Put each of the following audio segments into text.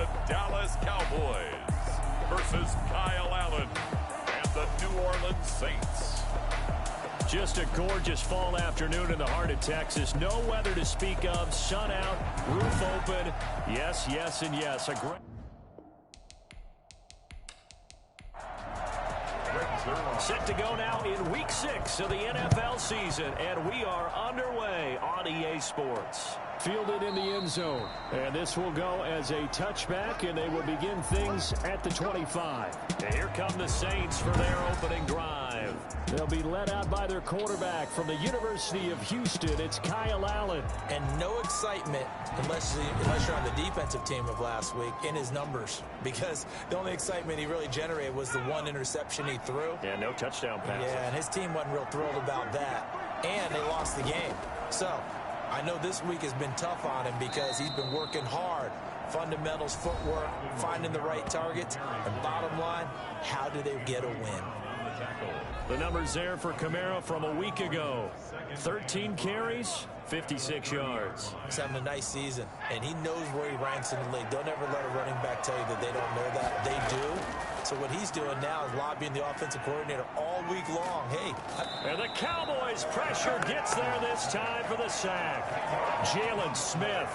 the Dallas Cowboys versus Kyle Allen and the New Orleans Saints. Just a gorgeous fall afternoon in the heart of Texas. No weather to speak of. Sun out, roof open. Yes, yes, and yes. A great... Set to go now in Week 6 of the NFL season, and we are underway on EA Sports. Fielded in the end zone, and this will go as a touchback, and they will begin things at the 25. And here come the Saints for their opening drive. They'll be led out by their quarterback from the University of Houston. It's Kyle Allen. And no excitement unless you're on the defensive team of last week in his numbers, because the only excitement he really generated was the one interception he threw. Yeah, no touchdown pass. Yeah, and his team wasn't real thrilled about that. And they lost the game. So I know this week has been tough on him because he's been working hard. Fundamentals, footwork, finding the right targets. And bottom line, how do they get a win? The numbers there for Kamara from a week ago. 13 carries, 56 yards. He's having a nice season, and he knows where he ranks in the league. Don't ever let a running back tell you that they don't know that. They do. So what he's doing now is lobbying the offensive coordinator all week long. Hey. And the Cowboys pressure gets there this time for the sack. Jalen Smith.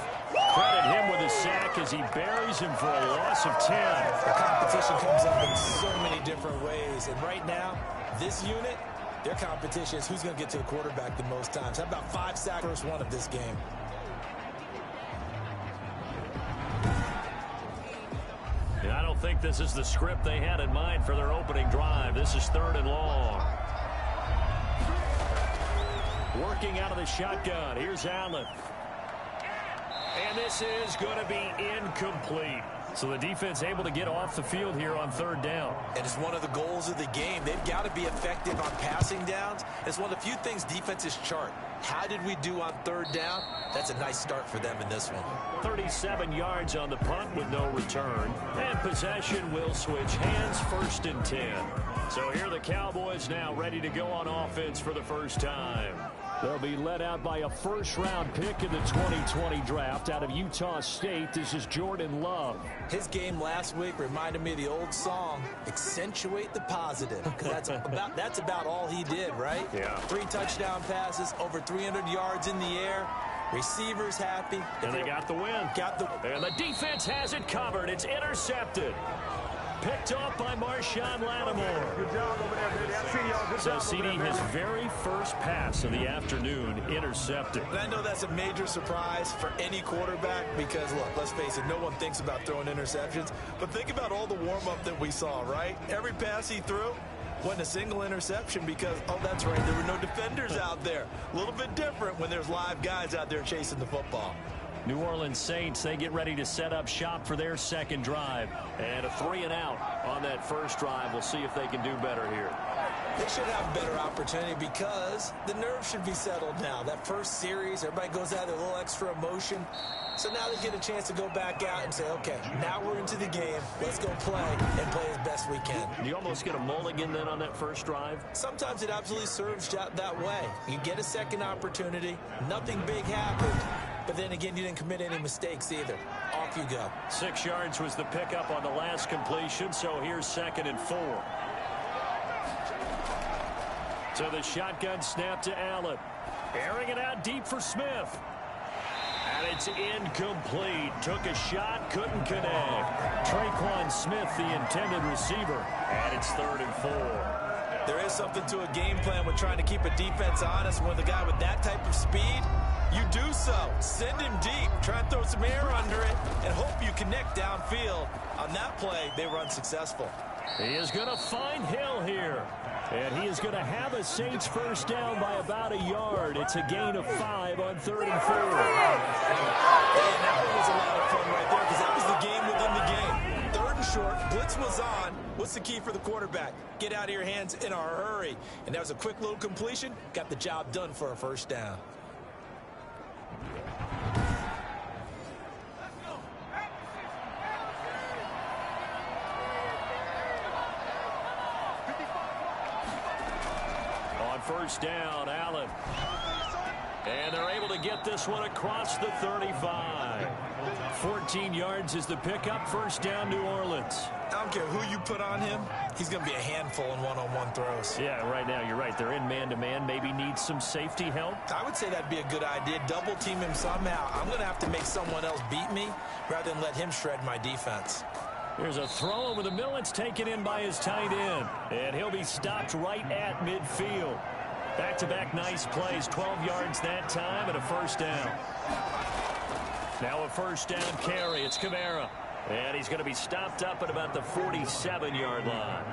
Credit him with a sack as he buries him for a loss of 10. The competition comes up in so many different ways. And right now, this unit, their competition is who's going to get to the quarterback the most times. How about 5 sacks first one of this game? I don't think this is the script they had in mind for their opening drive. This is 3rd and long. Working out of the shotgun. Here's Allen. And this is going to be incomplete. So the defense able to get off the field here on 3rd down. And it's one of the goals of the game. They've got to be effective on passing downs. It's one of the few things defenses chart. How did we do on 3rd down? That's a nice start for them in this one. 37 yards on the punt with no return. And possession will switch hands, 1st and 10. So here the Cowboys now ready to go on offense for the first time. They'll be led out by a first-round pick in the 2020 draft out of Utah State. This is Jordan Love. His game last week reminded me of the old song, accentuate the positive, because that's about all he did, right? Yeah. 3 touchdown passes, over 300 yards in the air. Receivers happy. And they got the win. And the defense has it covered. It's intercepted. Picked off by Marshawn Lattimore. Good job over there, baby. I see y'all. Good job. So CD, his very first pass of the afternoon intercepted. And I know that's a major surprise for any quarterback because, look, let's face it, no one thinks about throwing interceptions. But think about all the warm-up that we saw, right? Every pass he threw wasn't a single interception because, oh, that's right, there were no defenders out there. A little bit different when there's live guys out there chasing the football. New Orleans Saints, they get ready to set up shop for their second drive. And a 3-and-out on that first drive. We'll see if they can do better here. They should have a better opportunity because the nerves should be settled now. That first series, everybody goes out with a little extra emotion. So now they get a chance to go back out and say, okay, now we're into the game. Let's go play and play as best we can. You almost get a mulligan then on that first drive? Sometimes it absolutely serves that way. You get a second opportunity. Nothing big happened. But then again, you didn't commit any mistakes either. Off you go. 6 yards was the pickup on the last completion, so here's 2nd and 4. So the shotgun snap to Allen. Airing it out deep for Smith. And it's incomplete. Took a shot, couldn't connect. Traquan Smith, the intended receiver. And it's 3rd and 4. There is something to a game plan with trying to keep a defense honest. When the guy with that type of speed, you do so. Send him deep. Try and throw some air under it and hope you connect downfield. On that play, they were unsuccessful. He is going to find Hill here. And he is going to have a Saints first down by about a yard. It's a gain of 5 on 3rd and 4. And that one was a lot of fun right there because that was the game within the game. 3rd and short. Blitz was on. What's the key for the quarterback? Get out of your hands in a hurry. And that was a quick little completion. Got the job done for a first down. First down, Allen. And they're able to get this one across the 35. 14 yards is the pickup. First down, New Orleans. I don't care who you put on him. He's going to be a handful in one-on-one throws. Yeah, right now, you're right. They're in man-to-man. Maybe needs some safety help. I would say that'd be a good idea. Double team him somehow. I'm going to have to make someone else beat me rather than let him shred my defense. Here's a throw over the middle. It's taken in by his tight end. And he'll be stopped right at midfield. Back-to-back nice plays. 12 yards that time and a first down. Now a first down carry. It's Kamara. And he's going to be stopped up at about the 47-yard line.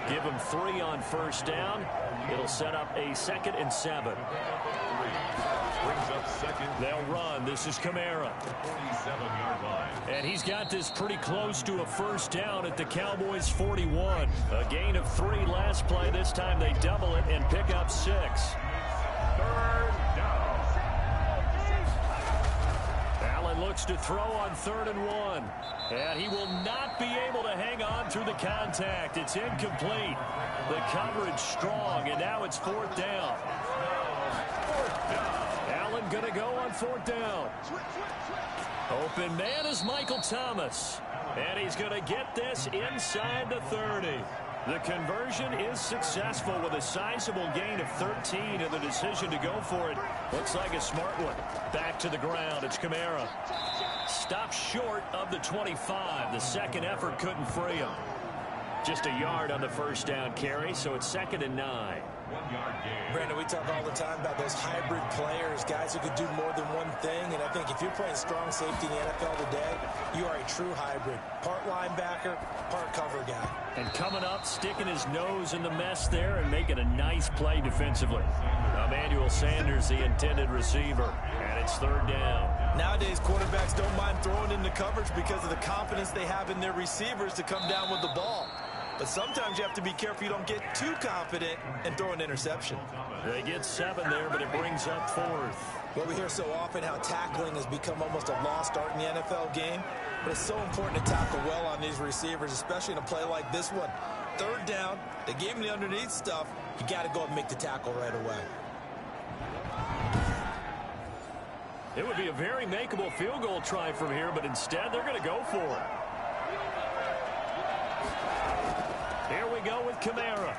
Give him 3 on first down. It'll set up a 2nd and 7. They'll run. This is Kamara. And he's got this pretty close to a first down at the Cowboys' 41. A gain of 3 last play. This time they double it and pick up 6. Third down. Allen looks to throw on 3rd and 1. And he will not be able to hang on through the contact. It's incomplete. The coverage strong, and now it's 4th down. Allen going to go on 4th down. Open man is Michael Thomas. And he's going to get this inside the 30. The conversion is successful with a sizable gain of 13, and the decision to go for it looks like a smart one. Back to the ground. It's Kamara. Stopped short of the 25. The second effort couldn't free him. Just a yard on the first down carry, so it's 2nd and 9. Brandon, we talk all the time about those hybrid players, guys who could do more than one thing, and I think if you're playing strong safety in the NFL today, you are a true hybrid. Part linebacker, part cover guy. And coming up, sticking his nose in the mess there and making a nice play defensively. Emmanuel Sanders, the intended receiver, and it's 3rd down. Nowadays, quarterbacks don't mind throwing into coverage because of the confidence they have in their receivers to come down with the ball. But sometimes you have to be careful you don't get too confident and throw an interception. They get 7 there, but it brings up 4th. Well, we hear so often how tackling has become almost a lost art in the NFL game. But it's so important to tackle well on these receivers, especially in a play like this one. 3rd down, they gave him the underneath stuff. You got to go and make the tackle right away. It would be a very makeable field goal try from here, but instead they're going to go for it. Here we go with Kamara.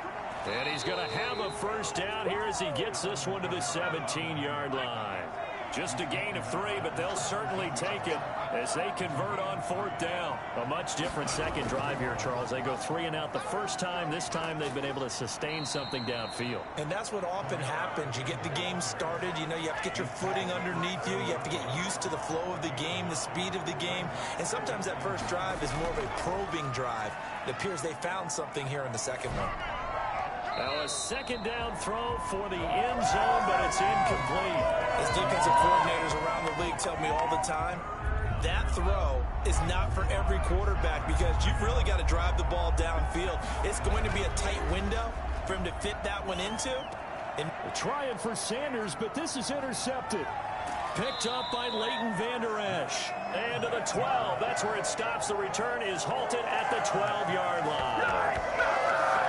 And he's going to have a first down here as he gets this one to the 17-yard line. Just a gain of 3, but they'll certainly take it as they convert on 4th down. A much different second drive here, Charles. They go 3 and out the first time. This time they've been able to sustain something downfield. And that's what often happens. You get the game started. You know, you have to get your footing underneath you. You have to get used to the flow of the game, the speed of the game. And sometimes that first drive is more of a probing drive. It appears they found something here in the second one. Now a second down throw for the end zone, but it's incomplete. As defensive coordinators around the league tell me all the time, that throw is not for every quarterback because you've really got to drive the ball downfield. It's going to be a tight window for him to fit that one into. And trying for Sanders, but this is intercepted. Picked up by Leighton Vander Esch. And to the 12. That's where it stops. The return is halted at the 12-yard line.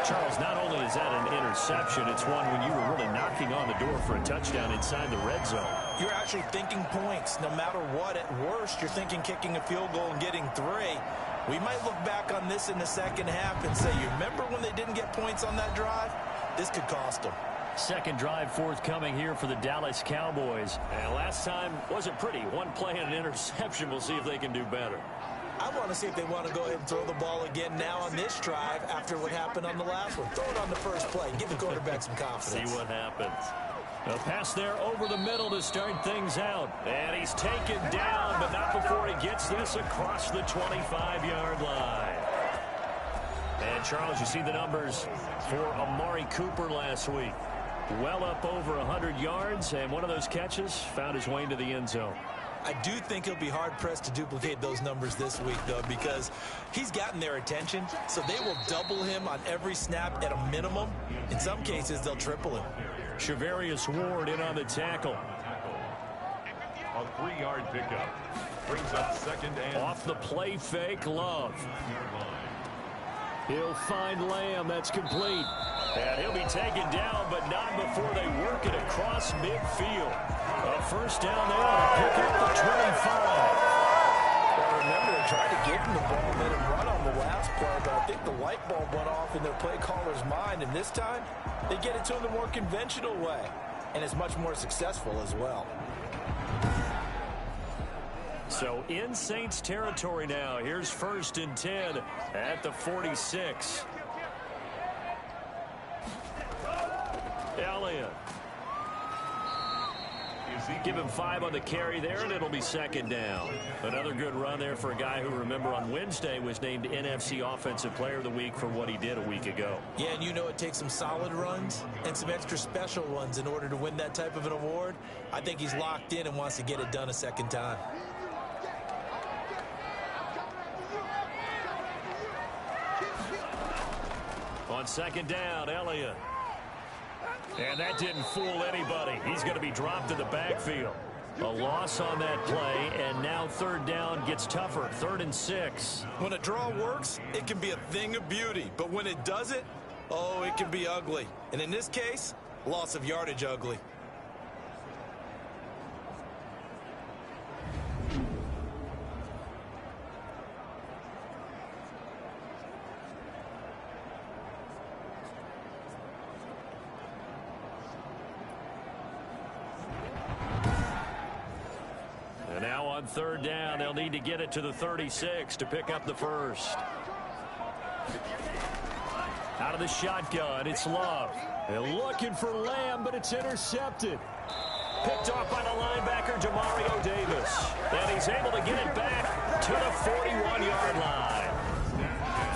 Charles, not only is that an interception, it's one when you were really knocking on the door for a touchdown inside the red zone. You're actually thinking points. No matter what, at worst, you're thinking kicking a field goal and getting 3. We might look back on this in the second half and say, you remember when they didn't get points on that drive? This could cost them. Second drive forthcoming here for the Dallas Cowboys. And last time wasn't pretty. One play and an interception. We'll see if they can do better. I want to see if they want to go ahead and throw the ball again now on this drive after what happened on the last one. Throw it on the first play. Give the quarterback some confidence. See what happens. A pass there over the middle to start things out. And he's taken down, but not before he gets this across the 25-yard line. And, Charles, you see the numbers for Amari Cooper last week. Well up over 100 yards, and one of those catches found his way into the end zone. I do think he'll be hard-pressed to duplicate those numbers this week, though, because he's gotten their attention, so they will double him on every snap at a minimum. In some cases, they'll triple him. Shavarius Ward in on the tackle. A 3-yard pickup. Brings up 2nd and... Off the play fake, Love. He'll find Lamb. That's complete. And he'll be taken down, but not before they work it across midfield. A first down there to pick up the 25. tried to give him the ball and let him run on the last play, but I think the light bulb went off in their play caller's mind, and this time they get it to him the more conventional way, and it's much more successful as well. So in Saints territory now. Here's 1st and 10 at the 46. Elliott. Give him 5 on the carry there, and it'll be 2nd down. Another good run there for a guy who, remember, on Wednesday was named NFC Offensive Player of the Week for what he did a week ago. Yeah, and you know it takes some solid runs and some extra special ones in order to win that type of an award. I think he's locked in and wants to get it done a second time. On 2nd down, Elliott. And that didn't fool anybody. He's going to be dropped in the backfield. A loss on that play, and now 3rd down gets tougher. 3rd and 6. When a draw works, it can be a thing of beauty. But when it doesn't, oh, it can be ugly. And in this case, loss of yardage ugly. And now on 3rd down, they'll need to get it to the 36 to pick up the 1st. Out of the shotgun, it's Love. They're looking for Lamb, but it's intercepted. Picked off by the linebacker, Demario Davis. And he's able to get it back to the 41-yard line.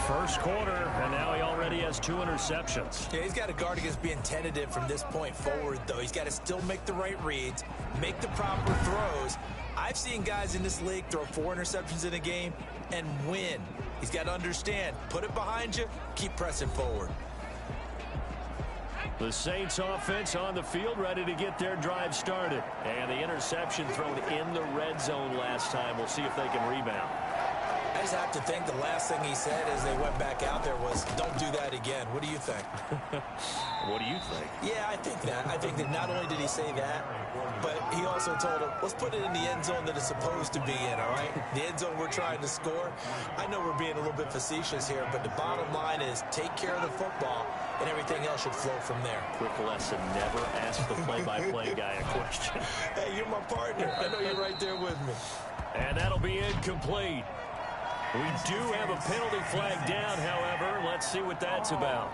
First quarter, and now he already has 2 interceptions. Yeah, he's got to guard against being tentative from this point forward, though. He's got to still make the right reads, make the proper throws. I've seen guys in this league throw 4 interceptions in a game and win. He's got to understand, put it behind you, keep pressing forward. The Saints offense on the field, ready to get their drive started. And the interception thrown in the red zone last time. We'll see if they can rebound. I just have to think the last thing he said as they went back out there was, don't do that again. What do you think? What do you think? Yeah, I think that. I think that not only did he say that, but he also told him, let's put it in the end zone that it's supposed to be in, all right? The end zone we're trying to score. I know we're being a little bit facetious here, but the bottom line is take care of the football, and everything else should flow from there. Quick lesson, never ask the play-by-play guy a question. Hey, you're my partner. I know you're right there with me. And that'll be incomplete. We do have a penalty flag down, however. Let's see what that's about.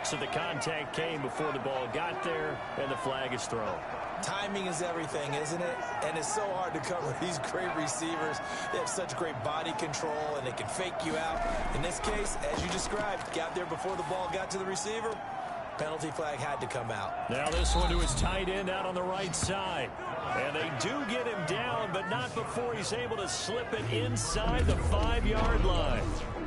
So the contact came before the ball got there, and the flag is thrown. Timing is everything, isn't it? And it's so hard to cover these great receivers. They have such great body control, and they can fake you out. In this case, as you described, got there before the ball got to the receiver. Penalty flag had to come out. Now this one to his tight end out on the right side. And they do get him down, but not before he's able to slip it inside the 5-yard line.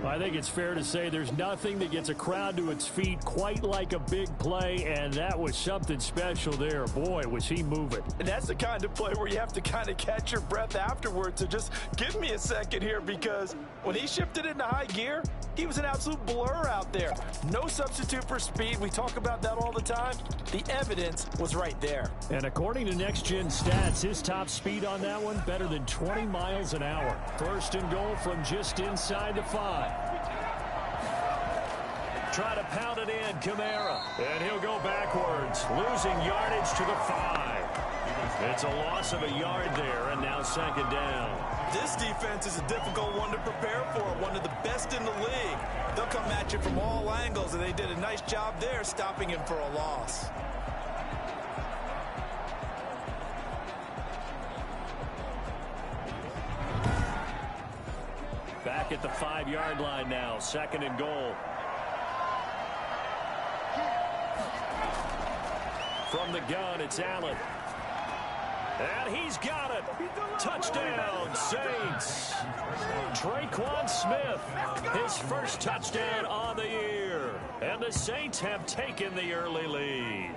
I think it's fair to say there's nothing that gets a crowd to its feet quite like a big play, and that was something special there. Boy, was he moving. And that's the kind of play where you have to kind of catch your breath afterwards. So just give me a second here, because when he shifted into high gear, he was an absolute blur out there. No substitute for speed. We talk about that all the time. The evidence was right there. And according to Next Gen Stats, his top speed on that one, better than 20 miles an hour. 1st and goal from just inside the 5. Try to pound it in, Kamara. And he'll go backwards, losing yardage to the 5. It's a loss of a yard there, and now 2nd down. This defense is a difficult one to prepare for, one of the best in the league. They'll come at you from all angles, and they did a nice job there stopping him for a loss. Back at the 5-yard line now, 2nd and goal. From the gun, it's Allen. And he's got it. Touchdown, Saints. Traquan Smith, his first touchdown on the year. And the Saints have taken the early lead.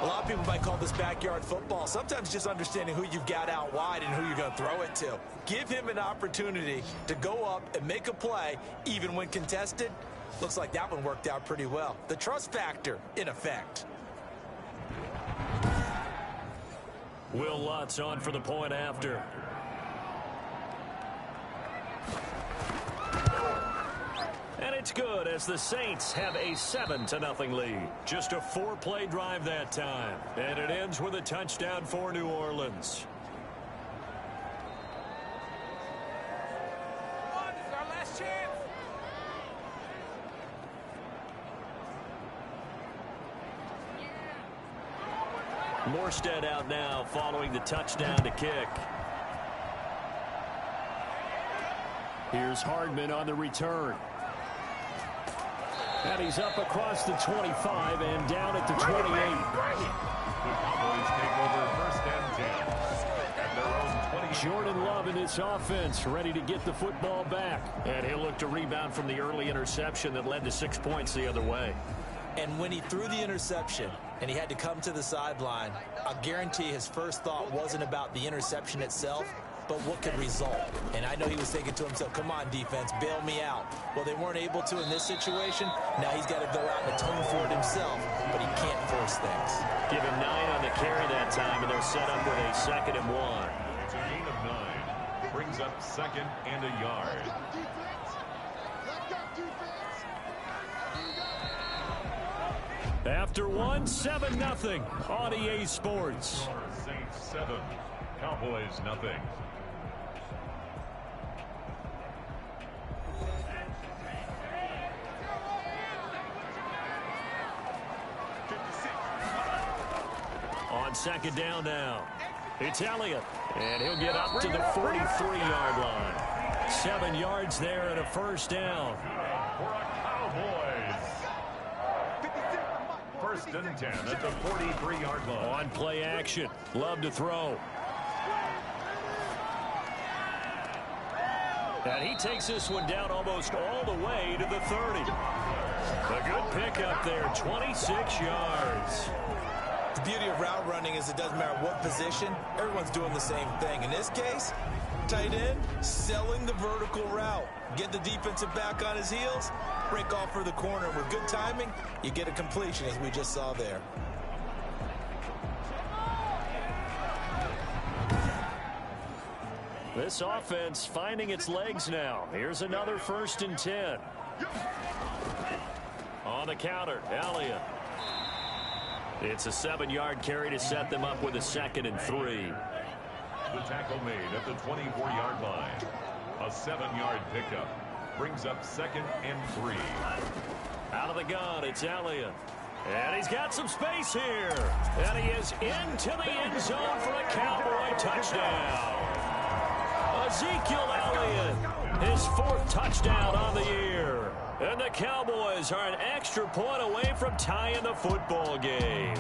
A lot of people might call this backyard football. Sometimes just understanding who you've got out wide and who you're going to throw it to. Give him an opportunity to go up and make a play, even when contested. Looks like that one worked out pretty well. The trust factor in effect. Will Lutz on for the point after. And it's good as the Saints have a 7-0 lead. Just a 4-play drive that time. And it ends with a touchdown for New Orleans. Come on, this is our last chance. Morstead out now following the touchdown to kick. Here's Hardman on the return. And he's up across the 25 and down at the 28. The Cowboys take over 1st and 10 at their own 20. Jordan Love in this offense ready to get the football back. And he'll look to rebound from the early interception that led to 6 points the other way. And when he threw the interception and he had to come to the sideline, I guarantee his first thought wasn't about the interception itself, but what could result. And I know he was thinking to himself, come on, defense, bail me out. Well, they weren't able to in this situation. Now he's got to go out and atone for it himself, but he can't force things. Give him 9 on the carry that time, and they're set up with a 2nd and 1. It's a gain of 9. Brings up 2nd and a yard. After 7-0 on EA Sports. Saints 7, Cowboys nothing. On 2nd down now. It's Elliott. And he'll get up to the 43-yard line. 7 yards there and a 1st down. For a Cowboys. 1st and 10 at the 43-yard line. On play action. Love to throw. And he takes this one down almost all the way to the 30. A good pickup there, 26 yards. The beauty of route running is it doesn't matter what position, everyone's doing the same thing. In this case, tight end, selling the vertical route. Get the defensive back on his heels, break off for the corner. With good timing, you get a completion, as we just saw there. This offense finding its legs now. Here's another 1st and 10. On the counter, Elliott. It's a 7-yard carry to set them up with a 2nd and 3. The tackle made at the 24-yard line. A 7-yard pickup. Brings up 2nd and 3. Out of the gun, it's Elliott. And he's got some space here. And he is into the end zone for a Cowboy touchdown. Ezekiel Elliott, his 4th touchdown on the year. And the Cowboys are an extra point away from tying the football game.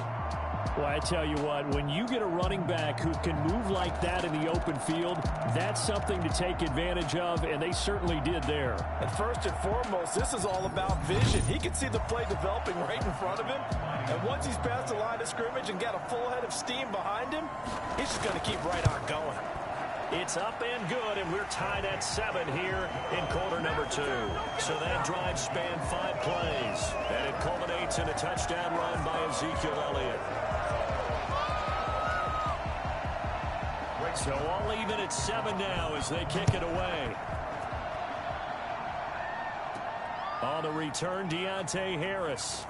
Well, I tell you what, when you get a running back who can move like that in the open field, that's something to take advantage of, and they certainly did there. And first and foremost, this is all about vision. He can see the play developing right in front of him, and once he's past the line of scrimmage and got a full head of steam behind him, he's just going to keep right on going. It's up and good, and we're tied at 7 here in quarter number 2. So that drive spanned 5 plays, and it culminates in a touchdown run by Ezekiel Elliott. So all even at 7 now as they kick it away. On the return, Deontay Harris.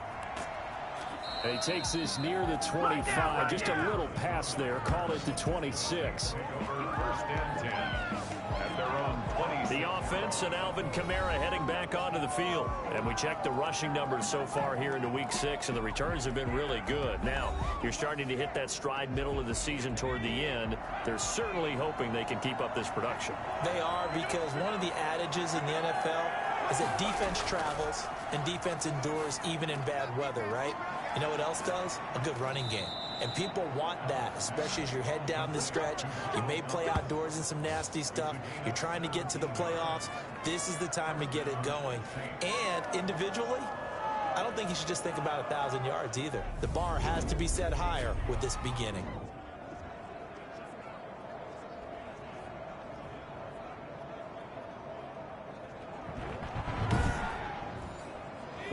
He takes this near the 25. Just a little pass there. Call it the 26. Over 1st and 10 at their own 20. The offense and Alvin Kamara heading back onto the field. And we checked the rushing numbers so far here into week 6, and the returns have been really good. Now, you're starting to hit that stride middle of the season toward the end. They're certainly hoping they can keep up this production. They are, because one of the adages in the NFL is that defense travels and defense endures even in bad weather, right? You know what else does? A good running game. And people want that, especially as you head down the stretch. You may play outdoors in some nasty stuff. You're trying to get to the playoffs. This is the time to get it going. And individually, I don't think you should just think about 1,000 yards either. The bar has to be set higher with this beginning.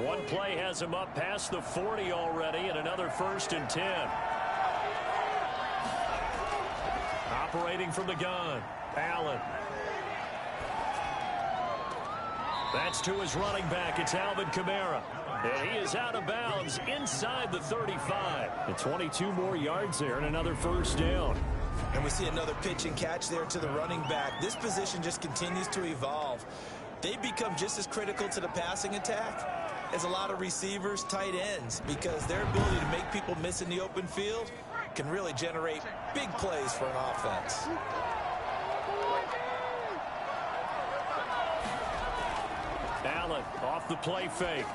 One play has him up past the 40 already, and another 1st and 10. Operating from the gun, Allen. That's to his running back. It's Alvin Kamara. And he is out of bounds inside the 35. And 22 more yards there and another first down. And we see another pitch and catch there to the running back. This position just continues to evolve. They become just as critical to the passing attack as a lot of receivers, tight ends, because their ability to make people miss in the open field can really generate big plays for an offense. Allen off the play fake.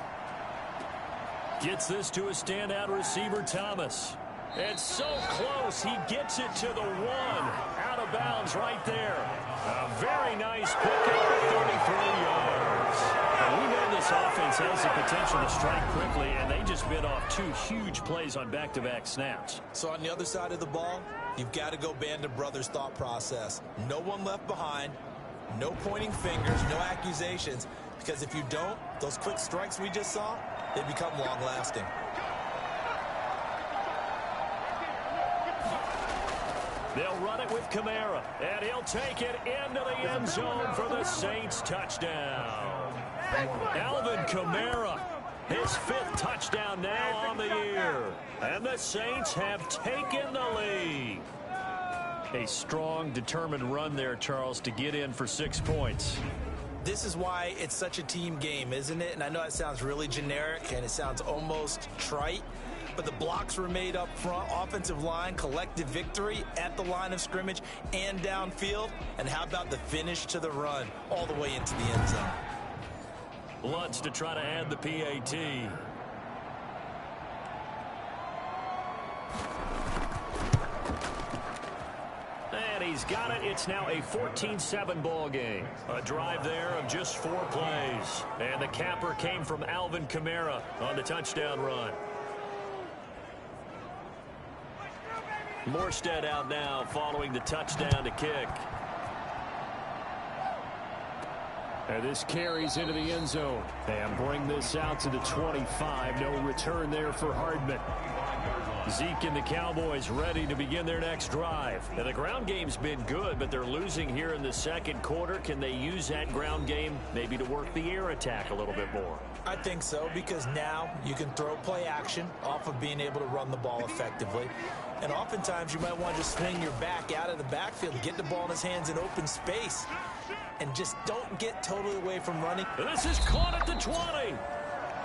Gets this to a standout receiver, Thomas. And so close, he gets it to the 1. Out of bounds right there. A very nice pickup at 33 yards. And we know this offense has the potential to strike quickly, and they just bit off 2 huge plays on back-to-back snaps. So on the other side of the ball, you've got to go Band of Brothers thought process. No one left behind, no pointing fingers, no accusations, because if you don't, those quick strikes we just saw, they become long-lasting. They'll run it with Kamara, and he'll take it into the end zone for the Saints touchdown. Alvin Kamara, his 5th touchdown now on the year. And the Saints have taken the lead. A strong, determined run there, Charles, to get in for 6 points. This is why it's such a team game, isn't it? And I know it sounds really generic and it sounds almost trite, but the blocks were made up front, offensive line, collective victory at the line of scrimmage and downfield. And how about the finish to the run all the way into the end zone? Lutz to try to add the PAT. And he's got it. It's now a 14-7 ball game. A drive there of just 4 plays. And the capper came from Alvin Kamara on the touchdown run. Morstead out now following the touchdown to kick. And this carries into the end zone. And bring this out to the 25. No return there for Hardman. Zeke and the Cowboys ready to begin their next drive. Now, the ground game's been good, but they're losing here in the second quarter. Can they use that ground game maybe to work the air attack a little bit more? I think so, because now you can throw play action off of being able to run the ball effectively. And oftentimes you might want to just swing your back out of the backfield, get the ball in his hands in open space, and just don't get totally away from running. This is caught at the 20.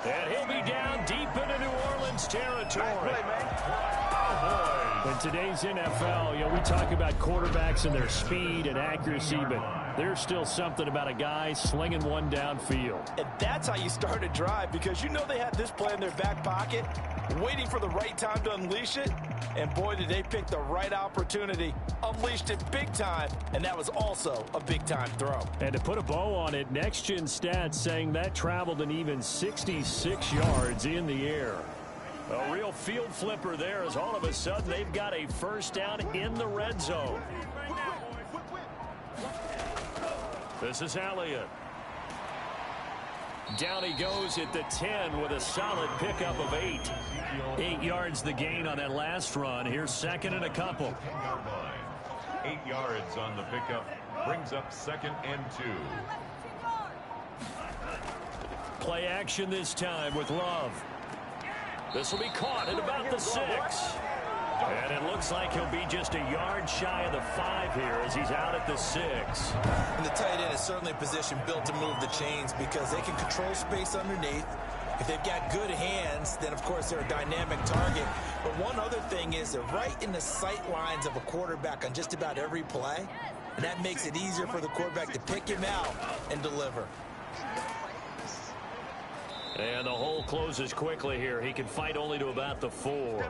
And he'll be down deep into New Orleans territory. Nice play, man. In today's NFL, we talk about quarterbacks and their speed and accuracy, but there's still something about a guy slinging one downfield. And that's how you start a drive, because you know they had this play in their back pocket, waiting for the right time to unleash it. And boy, did they pick the right opportunity. Unleashed it big time, and that was also a big-time throw. And to put a bow on it, Next Gen Stats saying that traveled an even 66 yards in the air. A real field flipper there, as all of a sudden they've got a first down in the red zone. This is Elliott. Down he goes at the 10 with a solid pickup of 8. 8 yards the gain on that last run. Here's second and a couple. 8 yards on the pickup. Brings up 2nd and 2. Play action this time with Love. This will be caught at about the 6. And it looks like he'll be just a yard shy of the 5 here as he's out at the 6. And the tight end is certainly a position built to move the chains, because they can control space underneath. If they've got good hands, then of course they're a dynamic target. But one other thing is they're right in the sight lines of a quarterback on just about every play. And that makes it easier for the quarterback to pick him out and deliver. And the hole closes quickly here. He can fight only to about the 4.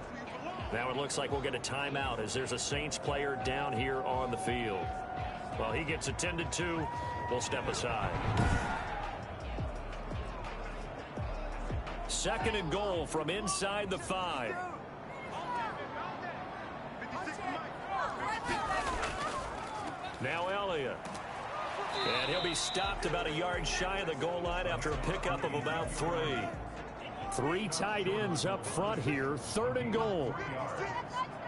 Now it looks like we'll get a timeout as there's a Saints player down here on the field. While he gets attended to, we'll step aside. 2nd and goal from inside the 5. Now Elliott. And he'll be stopped about a yard shy of the goal line after a pickup of about 3. 3 tight ends up front here. 3rd and goal.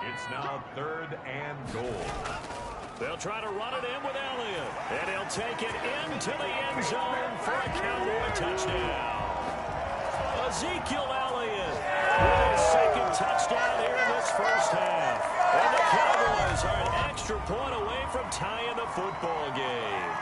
It's now 3rd and goal. They'll try to run it in with Elliott. And he'll take it into the end zone for a Cowboy touchdown. Ezekiel Elliott with his second touchdown here in this first half. And the Cowboys are an extra point away from tying the football game.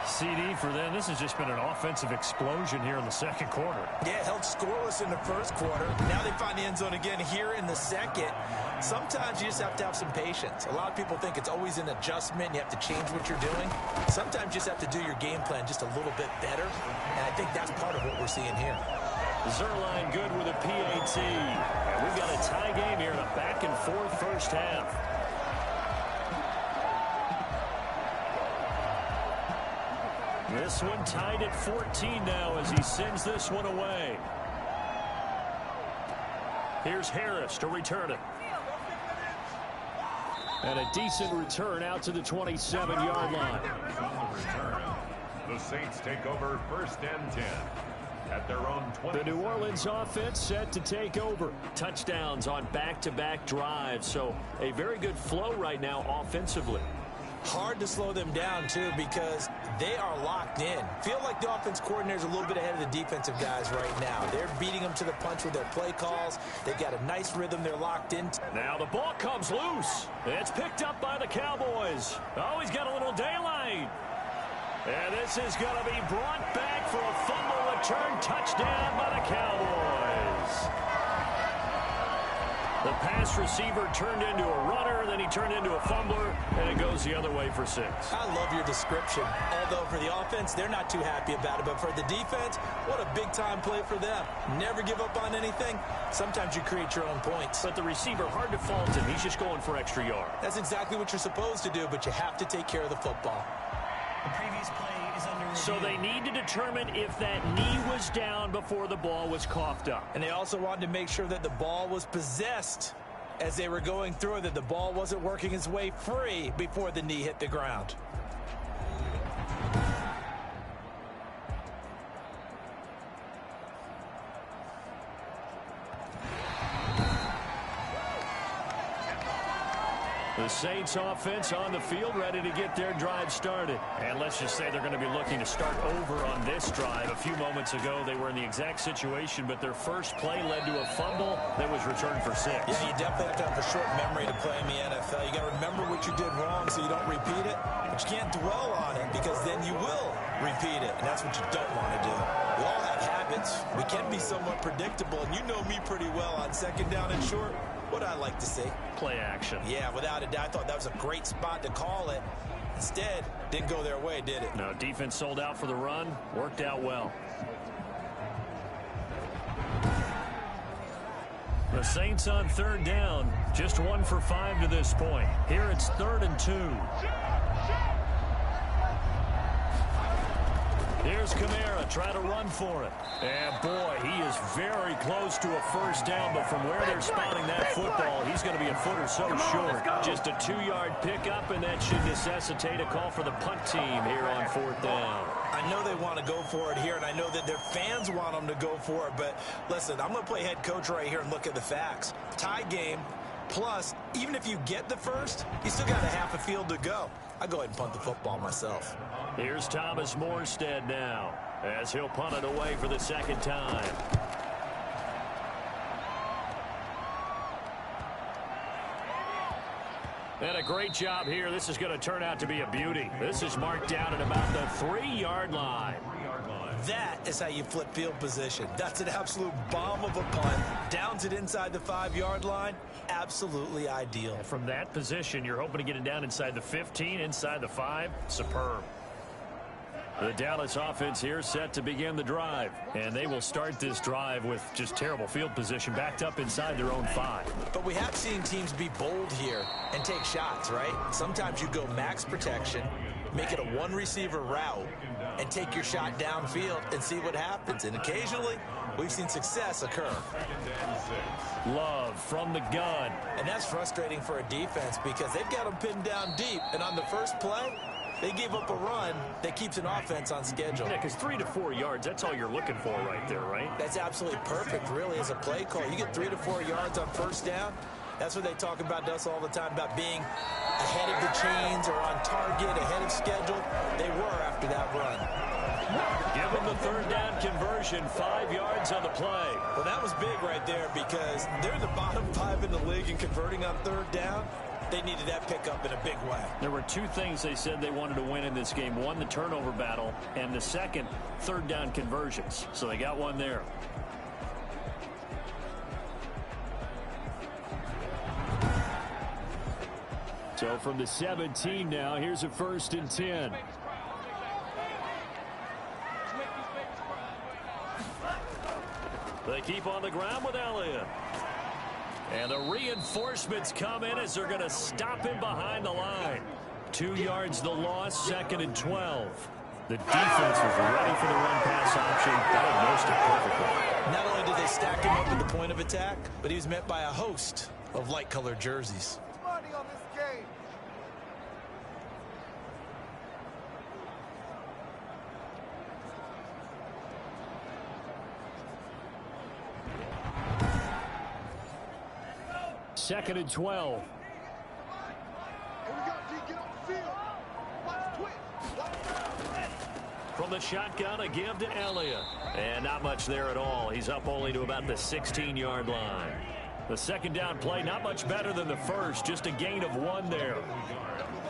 CD for them. This has just been an offensive explosion here in the second quarter. Yeah, held scoreless in the first quarter. Now they find the end zone again here in the second. Sometimes you just have to have some patience. A lot of people think it's always an adjustment. You have to change what you're doing. Sometimes you just have to do your game plan just a little bit better. And I think that's part of what we're seeing here. Zuerlein good with a PAT. And we've got a tie game here in a back-and-forth first half. This one tied at 14 now as he sends this one away. Here's Harris to return it. And a decent return out to the 27-yard line. On the return, the Saints take over 1st and 10 at their own 20. The New Orleans offense set to take over. Touchdowns on back-to-back drives, so a very good flow right now offensively. Hard to slow them down, too, because they are locked in. Feel like the offense coordinator's a little bit ahead of the defensive guys right now. They're beating them to the punch with their play calls. They've got a nice rhythm they're locked into. Now the ball comes loose. It's picked up by the Cowboys. Oh, he's got a little daylight. And this is going to be brought back for a fumble return touchdown by the Cowboys. The pass receiver turned into a runner, then he turned into a fumbler, and it goes the other way for 6. I love your description. Although for the offense, they're not too happy about it. But for the defense, what a big-time play for them. Never give up on anything. Sometimes you create your own points. But the receiver, hard to fault him. He's just going for extra yard. That's exactly what you're supposed to do, but you have to take care of the football. The previous play is under review. So they need to determine if that knee was down before the ball was coughed up. And they also wanted to make sure that the ball was possessed as they were going through it, that the ball wasn't working its way free before the knee hit the ground. The Saints offense on the field ready to get their drive started. And let's just say they're going to be looking to start over on this drive. A few moments ago, they were in the exact situation, but their first play led to a fumble that was returned for 6. Yeah, you definitely have to have a short memory to play in the NFL. You got to remember what you did wrong so you don't repeat it, but you can't dwell on it because then you will repeat it, and that's what you don't want to do. We all have habits. We can be somewhat predictable, and you know me pretty well on 2nd down and short. What I like to see. Play action. Yeah, without a doubt. I thought that was a great spot to call it. Instead, didn't go their way, did it? No, defense sold out for the run. Worked out well. The Saints on 3rd down. Just 1 for 5 to this point. Here it's 3rd and 2. Here's Kamara trying to run for it. And, boy, he is very close to a first down, but from where they're spotting that football, he's going to be a foot or so short. Just a 2-yard pickup, and that should necessitate a call for the punt team here on 4th down. I know they want to go for it here, and I know that their fans want them to go for it, but listen, I'm going to play head coach right here and look at the facts. Tie game, plus, even if you get the first, you still got a half a field to go. I'll go ahead and punt the football myself. Here's Thomas Morstead now as he'll punt it away for the 2nd time. And a great job here. This is going to turn out to be a beauty. This is marked down at about the 3-yard line. That is how you flip field position. That's an absolute bomb of a punt. Downs it inside the 5-yard line. Absolutely ideal. From that position, you're hoping to get it down inside the 15, inside the 5. Superb. The Dallas offense here set to begin the drive. And they will start this drive with just terrible field position, backed up inside their own 5. But we have seen teams be bold here and take shots, right? Sometimes you go max protection, make it a 1-receiver route, and take your shot downfield and see what happens. And occasionally, we've seen success occur. Love from the gun. And that's frustrating for a defense because they've got them pinned down deep. And on the first play, they gave up a run that keeps an offense on schedule. Yeah, because 3 to 4 yards, that's all you're looking for right there, right? That's absolutely perfect, really, as a play call. You get 3 to 4 yards on first down, That's what they talk about to us all the time, about being ahead of the chains or on target, ahead of schedule. They were after that run. Give them the third down conversion, 5 yards on the play. Well, that was big right there because they're the bottom 5 in the league in converting on third down. They needed that pickup in a big way. There were 2 things they said they wanted to win in this game. One, the turnover battle, and the second, third down conversions. So they got one there. So from the 17 now, here's a 1st and 10. They keep on the ground with Elliott. And the reinforcements come in as they're going to stop him behind the line. 2 yards the loss, 2nd and 12. The defense was ready for the run-pass option. That almost perfectly. Not only did they stack him up at the point of attack, but he was met by a host of light-colored jerseys. Money on this game. Second and 12. From the shotgun, a give to Elliott. And not much there at all. He's up only to about the 16-yard line. The second down play, not much better than the first. Just a gain of 1 there.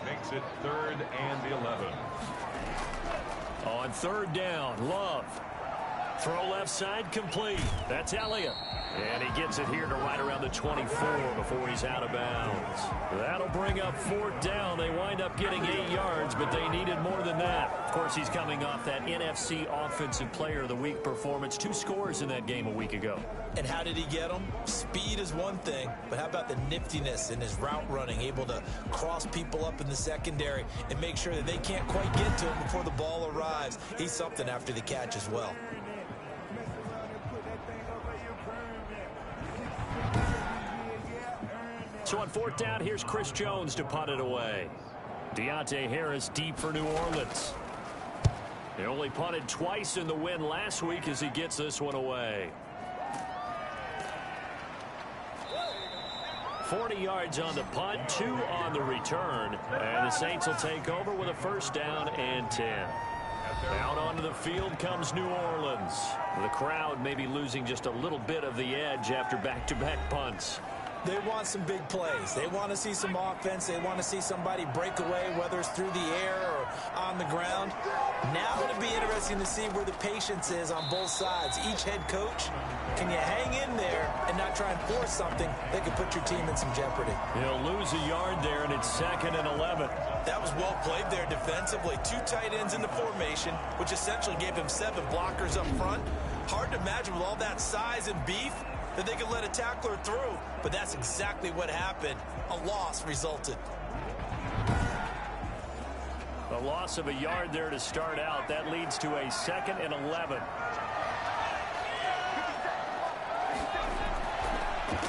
Makes it 3rd and 11. On 3rd down, Love. Throw left side complete. That's Elliott. And he gets it here to right around the 24 before he's out of bounds. That'll bring up 4th down. They wind up getting 8 yards, but they needed more than that. Of course, he's coming off that NFC Offensive Player of the Week performance. 2 scores in that game a week ago. And how did he get them? Speed is one thing, but how about the niftiness in his route running, able to cross people up in the secondary and make sure that they can't quite get to him before the ball arrives. He's something after the catch as well. So on 4th down, here's Chris Jones to punt it away. Deontay Harris deep for New Orleans. He only punted twice in the win last week as he gets this one away. 40 yards on the punt, 2 on the return. And the Saints will take over with a 1st down and 10. Out onto the field comes New Orleans. The crowd may be losing just a little bit of the edge after back-to-back punts. They want some big plays. They want to see some offense. They want to see somebody break away, whether it's through the air or on the ground. Now it'll be interesting to see where the patience is on both sides. Each head coach, can you hang in there and not try and force something that could put your team in some jeopardy? He'll lose a yard there, and it's 2nd and 11. That was well played there defensively. 2 tight ends in the formation, which essentially gave him 7 blockers up front. Hard to imagine with all that size and beef that they could let a tackler through, but that's exactly what happened. A loss resulted. A loss of a yard there to start out. That leads to a 2nd and 11.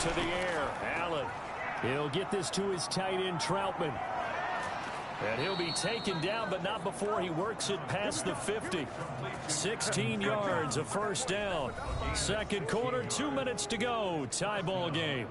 To the air, Allen. He'll get this to his tight end, Troutman. And he'll be taken down, but not before he works it past the 50. 16 yards, a 1st down. 2nd quarter, 2 minutes to go. Tie ball game.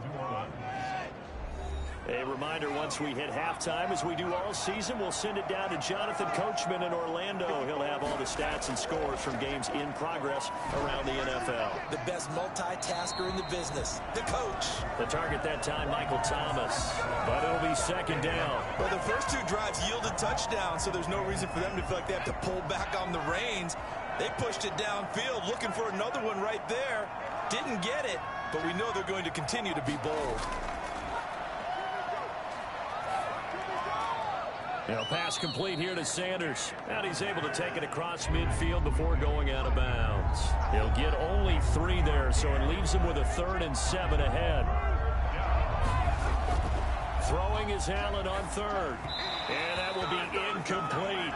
A reminder, once we hit halftime, as we do all season, we'll send it down to Jonathan Coachman in Orlando. He'll have all the stats and scores from games in progress around the NFL. The best multitasker in the business, the coach. The target that time, Michael Thomas. But it'll be 2nd down. Well, the first 2 drives yielded touchdowns, so there's no reason for them to feel like they have to pull back on the reins. They pushed it downfield, looking for another one right there. Didn't get it, but we know they're going to continue to be bold. Pass complete here to Sanders. And he's able to take it across midfield before going out of bounds. He'll get only 3 there, so it leaves him with a 3rd and 7 ahead. Throwing is Allen on 3rd. And that will be incomplete.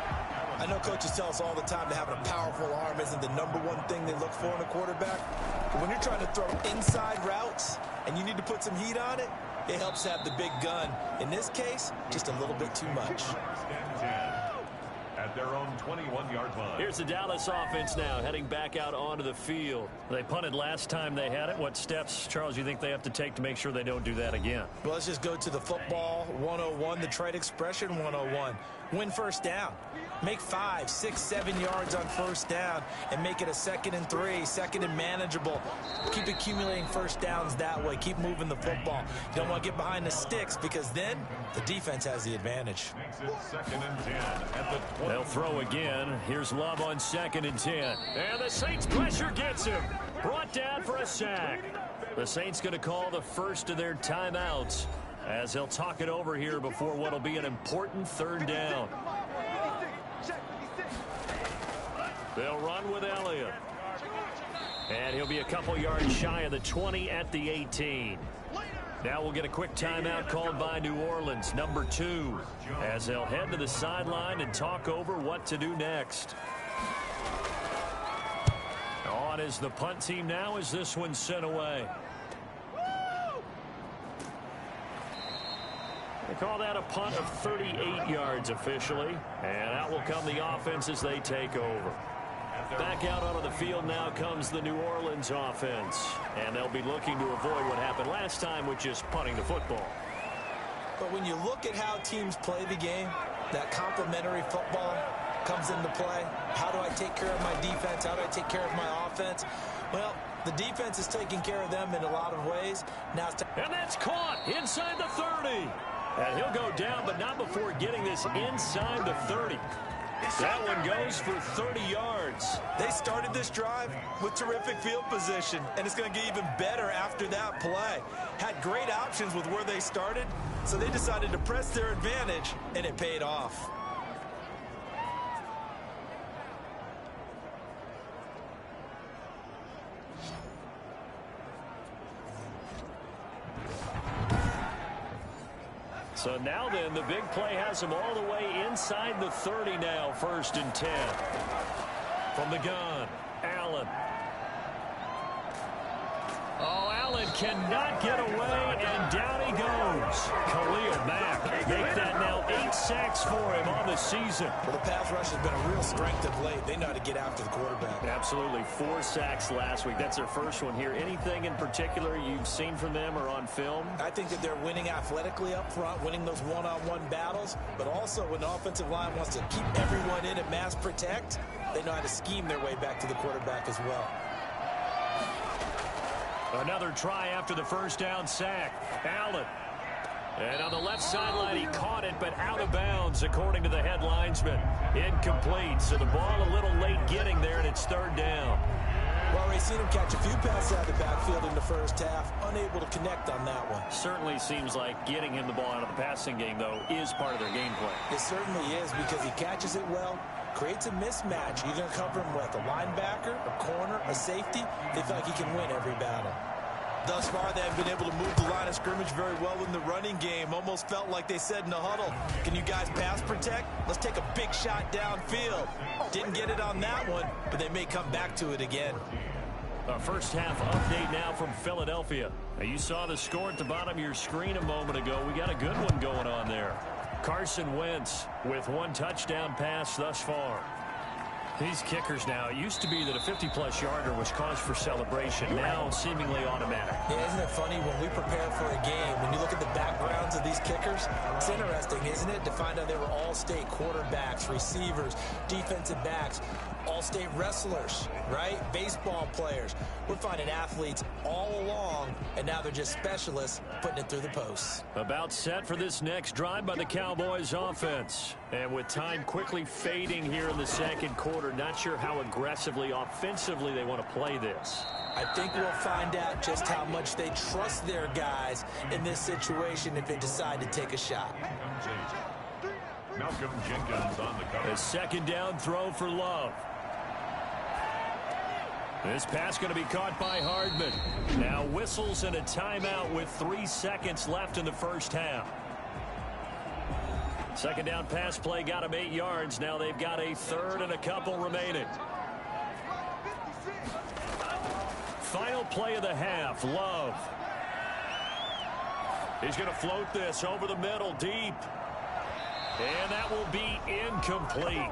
I know coaches tell us all the time that having a powerful arm isn't the #1 thing they look for in a quarterback. But when you're trying to throw inside routes and you need to put some heat on it, it helps have the big gun. In this case, just a little bit too much. At their own 21-yard line. Here's the Dallas offense now heading back out onto the field. They punted last time they had it. What steps, Charles, you think they have to take to make sure they don't do that again? Well, let's just go to the football 101, the trade expression 101. Win first down. Make 5, 6, 7 yards on first down and make it a 2nd and 3, 2nd and manageable. Keep accumulating first downs that way. Keep moving the football. You don't want to get behind the sticks because then the defense has the advantage. Makes it 2nd and 10 at the 20. They'll throw again. Here's Love on 2nd and 10. And the Saints pressure gets him. Brought down for a sack. The Saints going to call the first of their timeouts as they'll talk it over here before what will be an important 3rd down. They'll run with Elliott. And he'll be a couple yards shy of the 20 at the 18. Now we'll get a quick timeout called by New Orleans, number 2, as they'll head to the sideline and talk over what to do next. On is the punt team now as this one's sent away. They call that a punt of 38 yards officially. And out will come the offense as they take over. Back out onto the field now comes the New Orleans offense. And they'll be looking to avoid what happened last time with just punting the football. But when you look at how teams play the game, that complementary football comes into play. How do I take care of my defense? How do I take care of my offense? Well, the defense is taking care of them in a lot of ways. Now it's and that's caught inside the 30. And he'll go down, but not before getting this inside the 30. That one goes for 30 yards. They started this drive with terrific field position, and it's going to get even better after that play. Had great options with where they started, so they decided to press their advantage, and it paid off. So now then, the big play has him all the way inside the 30 now, 1st and 10. From the gun, Allen. Oh, Allen cannot get away, and down he goes. Khalil Mack make that now 8 sacks for him on the season. Well, the pass rush has been a real strength of late. They know how to get after the quarterback. Absolutely. 4 sacks last week. That's their first one here. Anything in particular you've seen from them or on film? I think that they're winning athletically up front, winning those one-on-one battles, but also when the offensive line wants to keep everyone in and mass protect, they know how to scheme their way back to the quarterback as well. Another try after the first down sack. Allen. And on the left sideline, he caught it, but out of bounds, according to the head linesman. Incomplete, so the ball a little late getting there, and it's 3rd down. Well, we've seen him catch a few passes out of the backfield in the first half, unable to connect on that one. Certainly seems like getting him the ball out of the passing game, though, is part of their game plan. It certainly is because he catches it well, creates a mismatch. You're going to cover him with a linebacker, a corner, a safety. They feel like he can win every battle. Thus far, they have been able to move the line of scrimmage very well in the running game. Almost felt like they said in the huddle, can you guys pass protect? Let's take a big shot downfield. Didn't get it on that one, but they may come back to it again. Our first half update now from Philadelphia. Now, you saw the score at the bottom of your screen a moment ago. We got a good one going on there. Carson Wentz with 1 touchdown pass thus far. These kickers now, it used to be that a 50-plus yarder was cause for celebration. Now seemingly automatic. Yeah, isn't it funny when we prepare for a game, when you look at the backgrounds of these kickers, it's interesting, isn't it, to find out they were all-state quarterbacks, receivers, defensive backs, all-state wrestlers, right? Baseball players. We're finding athletes all along, and now they're just specialists putting it through the posts. About set for this next drive by the Cowboys offense. And with time quickly fading here in the second quarter, not sure how aggressively, offensively they want to play this. I think we'll find out just how much they trust their guys in this situation if they decide to take a shot. Malcolm Jenkins on the cover. A 2nd down throw for Love. This pass going to be caught by Hardman. Now whistles and a timeout with 3 seconds left in the first half. 2nd down pass play got him 8 yards. Now they've got a 3rd and a couple remaining. Final play of the half, Love. He's going to float this over the middle, deep. And that will be incomplete.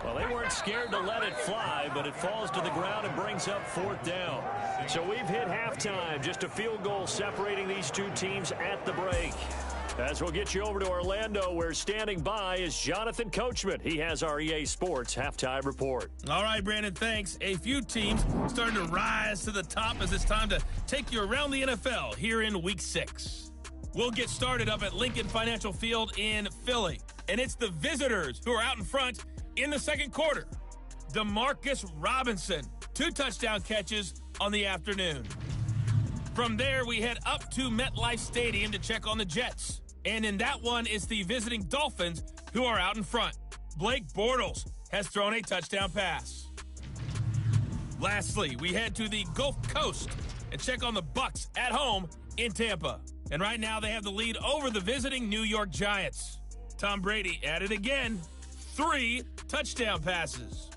Well, they weren't scared to let it fly, but it falls to the ground and brings up 4th down. So we've hit halftime. Just a field goal separating these two teams at the break. As we'll get you over to Orlando, where standing by is Jonathan Coachman. He has our EA Sports halftime report. All right, Brandon, thanks. A few teams starting to rise to the top as it's time to take you around the NFL here in Week 6. We'll get started up at Lincoln Financial Field in Philly. And it's the visitors who are out in front in the second quarter. Demarcus Robinson, 2 touchdown catches on the afternoon. From there, we head up to MetLife Stadium to check on the Jets. And in that one, it's the visiting Dolphins who are out in front. Blake Bortles has thrown a touchdown pass. Lastly, we head to the Gulf Coast and check on the Bucs at home in Tampa. And right now, they have the lead over the visiting New York Giants. Tom Brady at it again. 3 touchdown passes.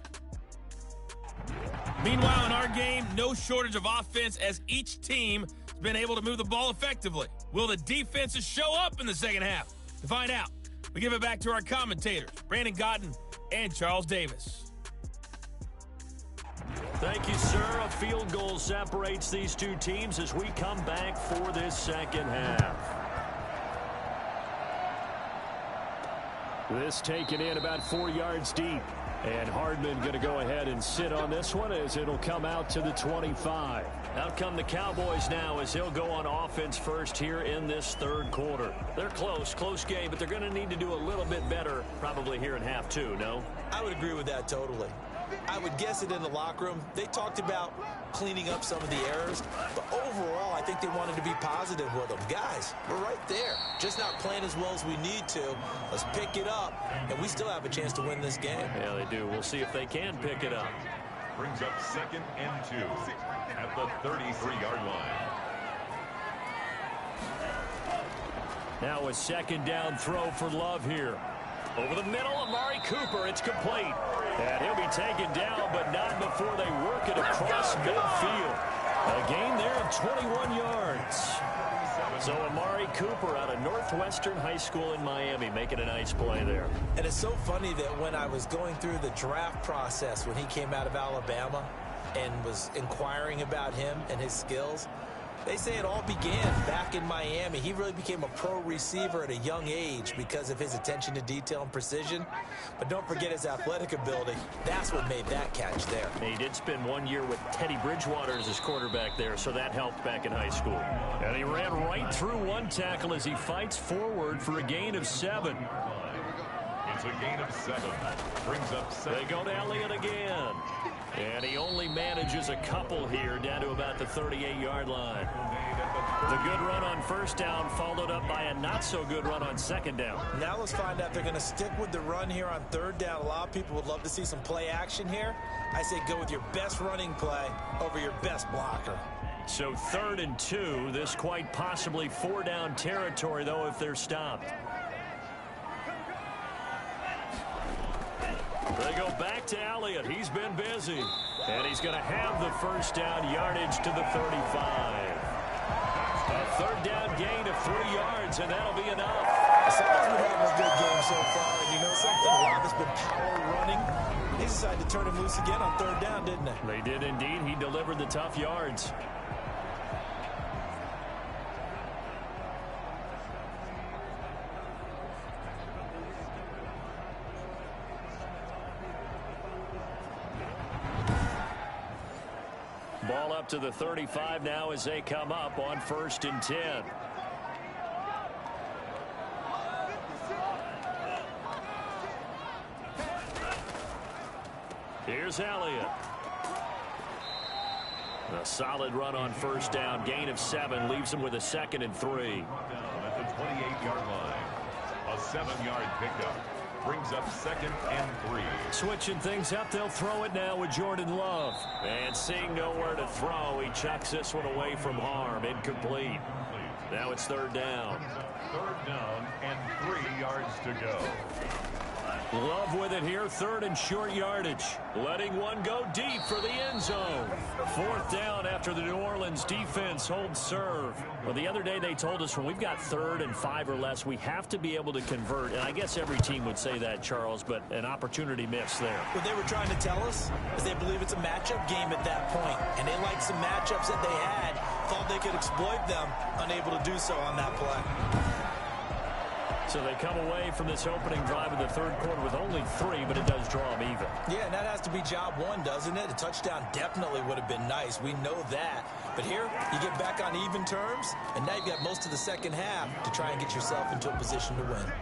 Meanwhile, in our game, no shortage of offense as each team has been able to move the ball effectively. Will the defenses show up in the second half? To find out, we give it back to our commentators, Brandon Gaudin and Charles Davis. Thank you, sir. A field goal separates these two teams as we come back for this second half. This taken in about 4 yards deep. And Hardman going to go ahead and sit on this one as it'll come out to the 25. Out come the Cowboys now as he'll go on offense first here in this third quarter. They're close game, but they're going to need to do a little bit better probably here in half 2, no? I would agree with that totally. I would guess it in the locker room. They talked about cleaning up some of the errors, but overall, I think they wanted to be positive with them. Guys, we're right there. Just not playing as well as we need to. Let's pick it up, and we still have a chance to win this game. Yeah, they do. We'll see if they can pick it up. Brings up 2nd and 2 at the 33-yard line. Now a second down throw for Love here. Over the middle, Amari Cooper. It's complete. And he'll be taken down, but not before they work it across midfield. A gain there of 21 yards. So Amari Cooper out of Northwestern High School in Miami making a nice play there. And it's so funny that when I was going through the draft process when he came out of Alabama and was inquiring about him and his skills, they say it all began back in Miami. He really became a pro receiver at a young age because of his attention to detail and precision. But don't forget his athletic ability. That's what made that catch there. He did spend 1 year with Teddy Bridgewater as his quarterback there, so that helped back in high school. And he ran right through one tackle as he fights forward for a gain of 7. It's a gain of 7. Brings up 7. They go to Elliott again. And he only manages a couple here down to about the 38-yard line. The good run on first down followed up by a not-so-good run on second down. Now let's find out if they're going to stick with the run here on third down. A lot of people would love to see some play action here. I say go with your best running play over your best blocker. So 3rd and 2. This quite possibly 4-down territory, though, if they're stopped. They go back to Elliott. He's been busy. And he's going to have the first down yardage to the 35. A 3rd down gain of 3 yards, and that'll be enough. Someone's been having a good game so far, and you know something? A lot has been power running. They decided to turn him loose again on 3rd down, didn't they? They did indeed. He delivered the tough yards. Ball up to the 35 now as they come up on 1st and 10. Here's Elliott. A solid run on first down. Gain of 7 leaves him with a 2nd and 3. At the 28-yard line. A 7-yard pickup. Brings up 2nd and 3. Switching things up, they'll throw it now with Jordan Love. And seeing nowhere to throw, he chucks this one away from harm. Incomplete. Now it's 3rd down. 3rd down and 3 yards to go. Love with it here, 3rd and short yardage. Letting one go deep for the end zone. 4th down after the New Orleans defense holds serve. Well, the other day they told us when we've got 3rd and 5 or less, we have to be able to convert. And I guess every team would say that, Charles, but an opportunity missed there. What they were trying to tell us is they believe it's a matchup game at that point. And they liked some matchups that they had, thought they could exploit them, unable to do so on that play. So they come away from this opening drive in the 3rd quarter with only 3, but it does draw them even. Yeah, and that has to be job one, doesn't it? A touchdown definitely would have been nice. We know that. But here, you get back on even terms, and now you've got most of the second half to try and get yourself into a position to win.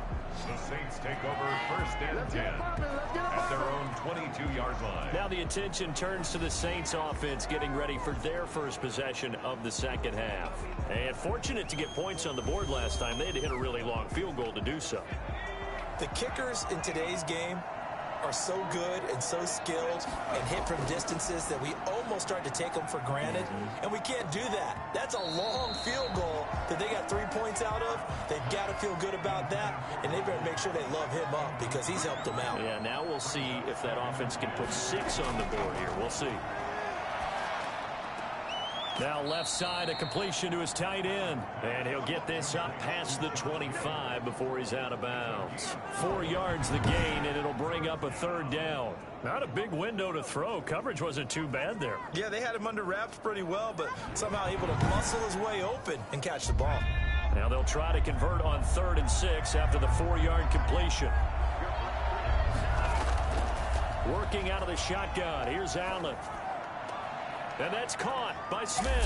The Saints take over 1st and 10 at their own 22-yard line. Now the attention turns to the Saints offense getting ready for their first possession of the second half. And fortunate to get points on the board last time. They had to hit a really long field goal to do so. The kickers in today's game are so good and so skilled and hit from distances that we almost start to take them for granted. And we can't do that. That's a long field goal that they got 3 points out of. They've got to feel good about that, and they better make sure they love him up because he's helped them out. Yeah, now we'll see if that offense can put 6 on the board here. We'll see. Now left side, a completion to his tight end. And he'll get this up past the 25 before he's out of bounds. 4 yards the gain, and it'll bring up a 3rd down. Not a big window to throw. Coverage wasn't too bad there. Yeah, they had him under wraps pretty well, but somehow able to muscle his way open and catch the ball. Now they'll try to convert on 3rd and 6 after the 4-yard completion. Working out of the shotgun. Here's Allen. And that's caught by Smith.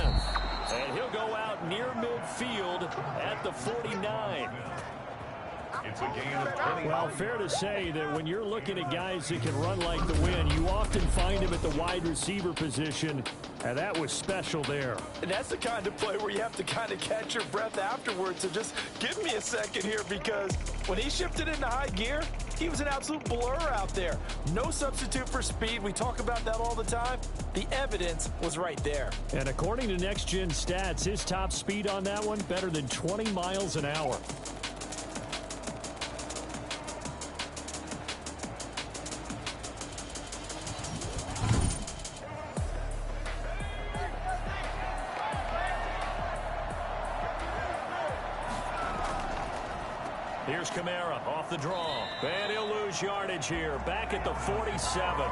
And he'll go out near midfield at the 49. It's a gain of 20. Well, fair to say that when you're looking at guys that can run like the wind, you often find him at the wide receiver position, and that was special there. And that's the kind of play where you have to kind of catch your breath afterwards. So just give me a second here, because when he shifted into high gear, he was an absolute blur out there. No substitute for speed. We talk about that all the time. The evidence was right there. And according to Next Gen Stats, his top speed on that one, better than 20 miles an hour. Here's Kamara off the draw. And he'll lose yardage here. Back at the 47.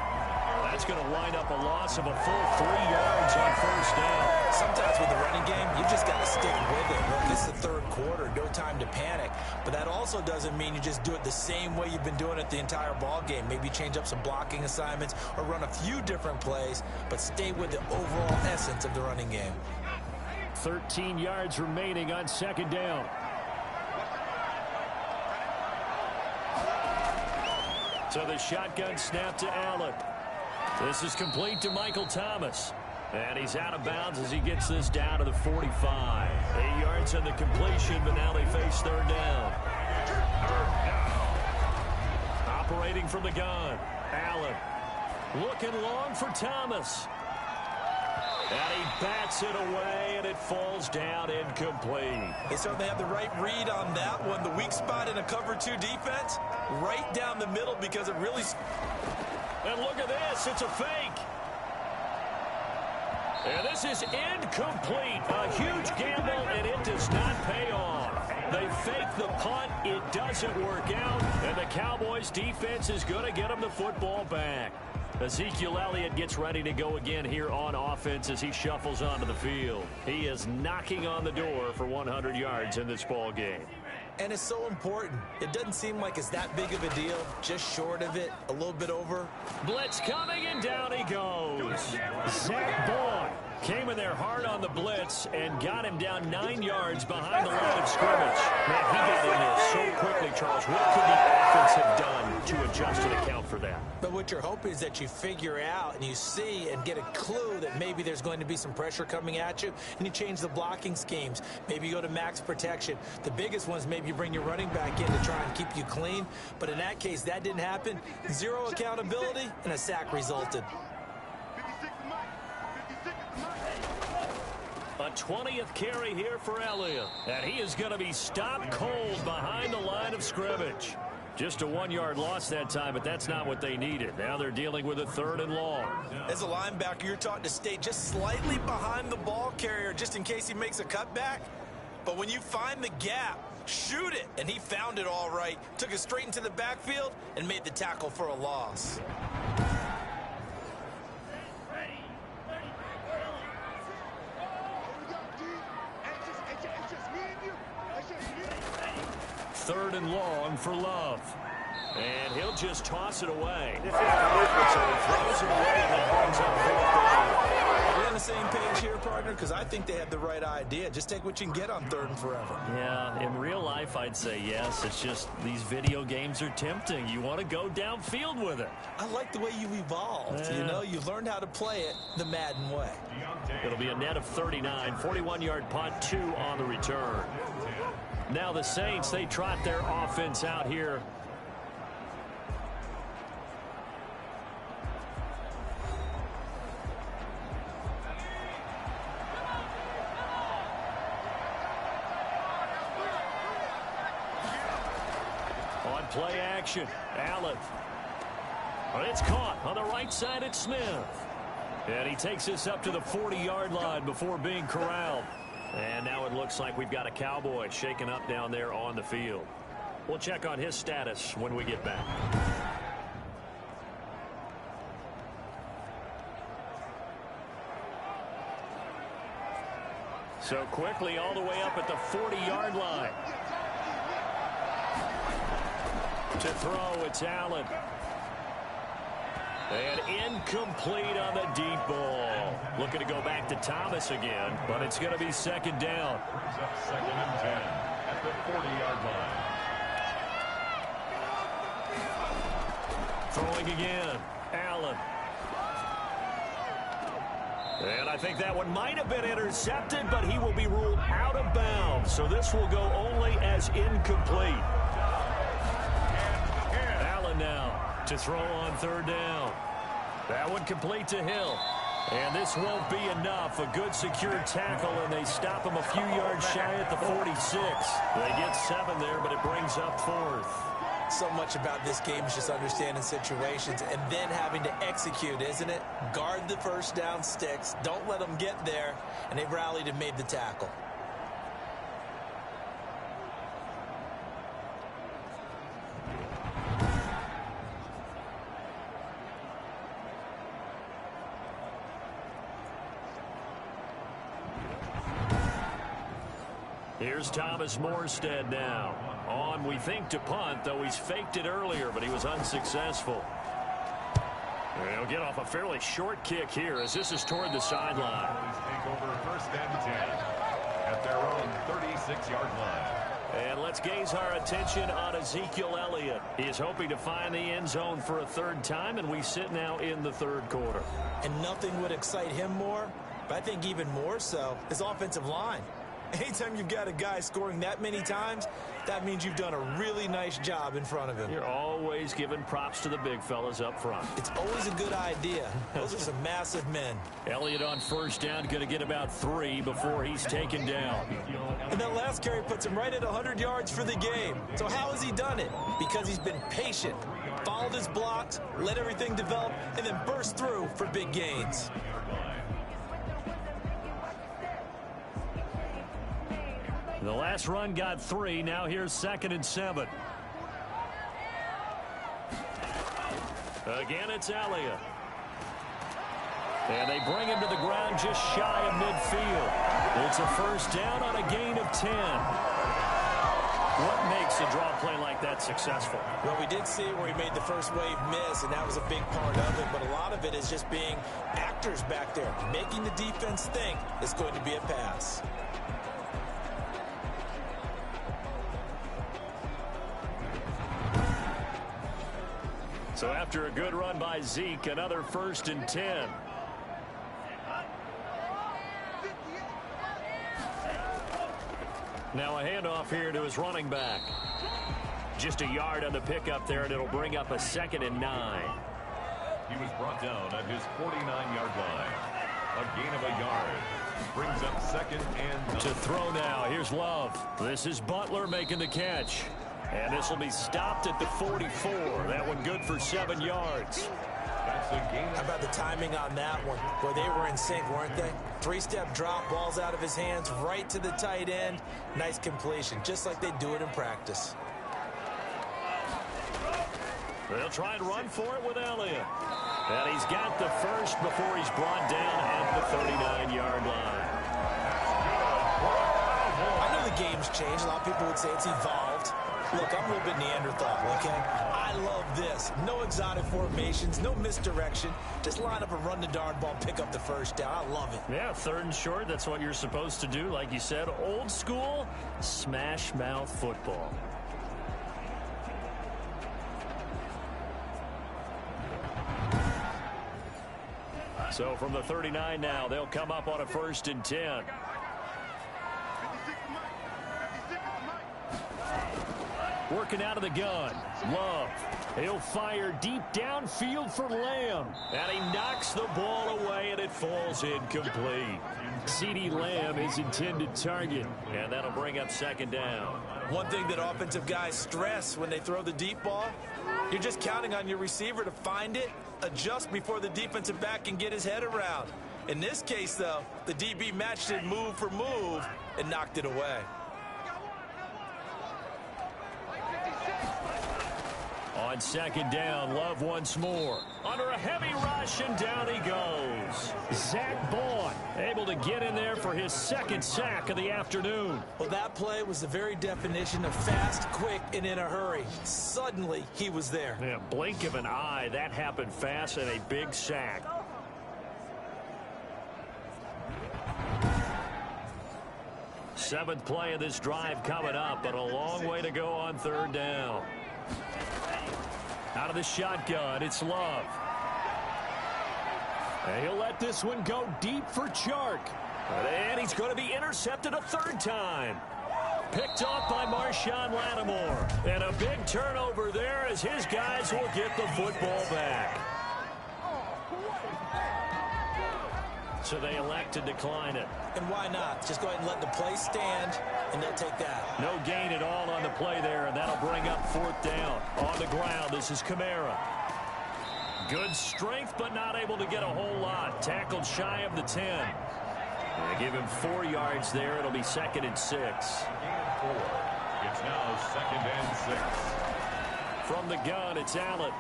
That's going to wind up a loss of a full 3 yards on 1st down. Sometimes with the running game, you just got to stick with it. Look, it's the 3rd quarter. No time to panic. But that also doesn't mean you just do it the same way you've been doing it the entire ball game. Maybe change up some blocking assignments or run a few different plays, but stay with the overall essence of the running game. 13 yards remaining on 2nd down. So the shotgun snap to Allen. This is complete to Michael Thomas. And he's out of bounds as he gets this down to the 45. 8 yards on the completion, but now they face 3rd down. Operating from the gun. Allen looking long for Thomas. And he bats it away, and it falls down incomplete. They certainly have the right read on that one. The weak spot in a cover 2 defense, right down the middle, because it really... And look at this. It's a fake. And this is incomplete. A huge gamble, and it does not pay off. They fake the punt. It doesn't work out. And the Cowboys defense is going to get them the football back. Ezekiel Elliott gets ready to go again here on offense as he shuffles onto the field. He is knocking on the door for 100 yards in this ball game. And it's so important. It doesn't seem like it's that big of a deal. Just short of it, a little bit over. Blitz coming, and down he goes. Zach Boyd came in there hard on the blitz and got him down 9 yards behind the line of scrimmage. Man, he got in there so quickly, Charles. What could the offense have done to adjust and account for that? But what you're hoping is that you figure out and you see and get a clue that maybe there's going to be some pressure coming at you, and you change the blocking schemes. Maybe you go to max protection. The biggest one is maybe you bring your running back in to try and keep you clean. But in that case, that didn't happen. 0 accountability, and a sack resulted. A 20th carry here for Elliott. And he is going to be stopped cold behind the line of scrimmage. Just a 1-yard loss that time, but that's not what they needed. Now they're dealing with a 3rd and long. As a linebacker, you're taught to stay just slightly behind the ball carrier just in case he makes a cutback. But when you find the gap, shoot it. And he found it all right. Took it straight into the backfield and made the tackle for a loss. Third and long for Love. And he'll just toss it away. We're on the same page here, partner, because I think they have the right idea. Just take what you can get on 3rd and forever. Yeah, in real life, I'd say yes. It's just these video games are tempting. You want to go downfield with it. I like the way you evolved. Yeah. You know, you learned how to play it the Madden way. It'll be a net of 39, 41-yard punt, 2 on the return. Now the Saints, they trot their offense out here. On play action, Allen. Well, it's caught on the right side at Smith. And he takes this up to the 40-yard line before being corralled. And now it looks like we've got a Cowboy shaken up down there on the field. We'll check on his status when we get back. So quickly all the way up at the 40-yard line. To throw, it's Allen. And incomplete on the deep ball. Looking to go back to Thomas again, but it's going to be 2nd down. Brings up 2nd and 10 at the 40-yard line. Throwing again, Allen. And I think that one might have been intercepted, but he will be ruled out of bounds. So this will go only as incomplete. Allen now to throw on 3rd down. That one complete to Hill. And this won't be enough. A good secured tackle, and they stop him a few yards shy at the 46. They get 7 there, but it brings up 4th. So much about this game is just understanding situations and then having to execute, isn't it? Guard the first down sticks. Don't let them get there. And they rallied and made the tackle. Here's Thomas Morstead now. On, we think, to punt, though he's faked it earlier, but he was unsuccessful. And he'll get off a fairly short kick here as this is toward the sideline. Take over 1st and 10 at their own 36-yard line. And let's gaze our attention on Ezekiel Elliott. He is hoping to find the end zone for a 3rd time, and we sit now in the 3rd quarter. And nothing would excite him more, but I think even more so, his offensive line. Anytime you've got a guy scoring that many times, that means you've done a really nice job in front of him. You're always giving props to the big fellas up front. It's always a good idea. Those are some massive men. Elliott on 1st down, going to get about 3 before he's taken down. And that last carry puts him right at 100 yards for the game. So how has he done it? Because he's been patient, followed his blocks, let everything develop, and then burst through for big gains. The last run got 3. Now here's 2nd and 7. Again, it's Elliott. And they bring him to the ground just shy of midfield. It's a 1st down on a gain of 10. What makes a draw play like that successful? Well, we did see where he made the first wave miss, and that was a big part of it. But a lot of it is just being actors back there, making the defense think it's going to be a pass. So after a good run by Zeke, another 1st and 10. Now a handoff here to his running back. Just a yard on the pickup there, and it'll bring up a 2nd and 9. He was brought down at his 49-yard line. A gain of a yard. Brings up 2nd and 9. To throw now, here's Love. This is Butler making the catch. And this will be stopped at the 44. That one good for 7 yards. How about the timing on that one? Where they were in sync, weren't they? 3-step drop, balls out of his hands, right to the tight end. Nice completion, just like they do it in practice. They'll try and run for it with Elliott. And he's got the first before he's brought down at the 39-yard line. I know the game's changed. A lot of people would say it's evolved. Look, I'm a little bit Neanderthal, okay? I love this. No exotic formations, no misdirection. Just line up and run the darn ball, pick up the first down. I love it. Yeah, 3rd and short, that's what you're supposed to do. Like you said, old school, smash mouth football. So from the 39 now, they'll come up on a 1st and 10. Working out of the gun. Love. He'll fire deep downfield for Lamb. And he knocks the ball away, and it falls incomplete. CeeDee Lamb is intended target. And that'll bring up 2nd down. One thing that offensive guys stress when they throw the deep ball, you're just counting on your receiver to find it, adjust before the defensive back can get his head around. In this case, though, the DB matched it move for move and knocked it away. On 2nd down, Love once more. Under a heavy rush, and down he goes. Zach Bond able to get in there for his 2nd sack of the afternoon. Well, that play was the very definition of fast, quick, and in a hurry. Suddenly, he was there. Yeah, blink of an eye, that happened fast, and a big sack. Seventh play of this drive coming up, but a long way to go on 3rd down. Out of the shotgun, it's Love. And he'll let this one go deep for Chark. And he's going to be intercepted a 3rd time. Picked off by Marshawn Lattimore. And a big turnover there as his guys will get the football back. So they elect to decline it. And why not? Just go ahead and let the play stand, and they'll take that. No gain at all on the play there, and that'll bring up 4th down. On the ground, this is Kamara. Good strength, but not able to get a whole lot. Tackled shy of the 10. They give him 4 yards there. It'll be 2nd and 6. It's now 2nd and 6. From the gun, it's Allen.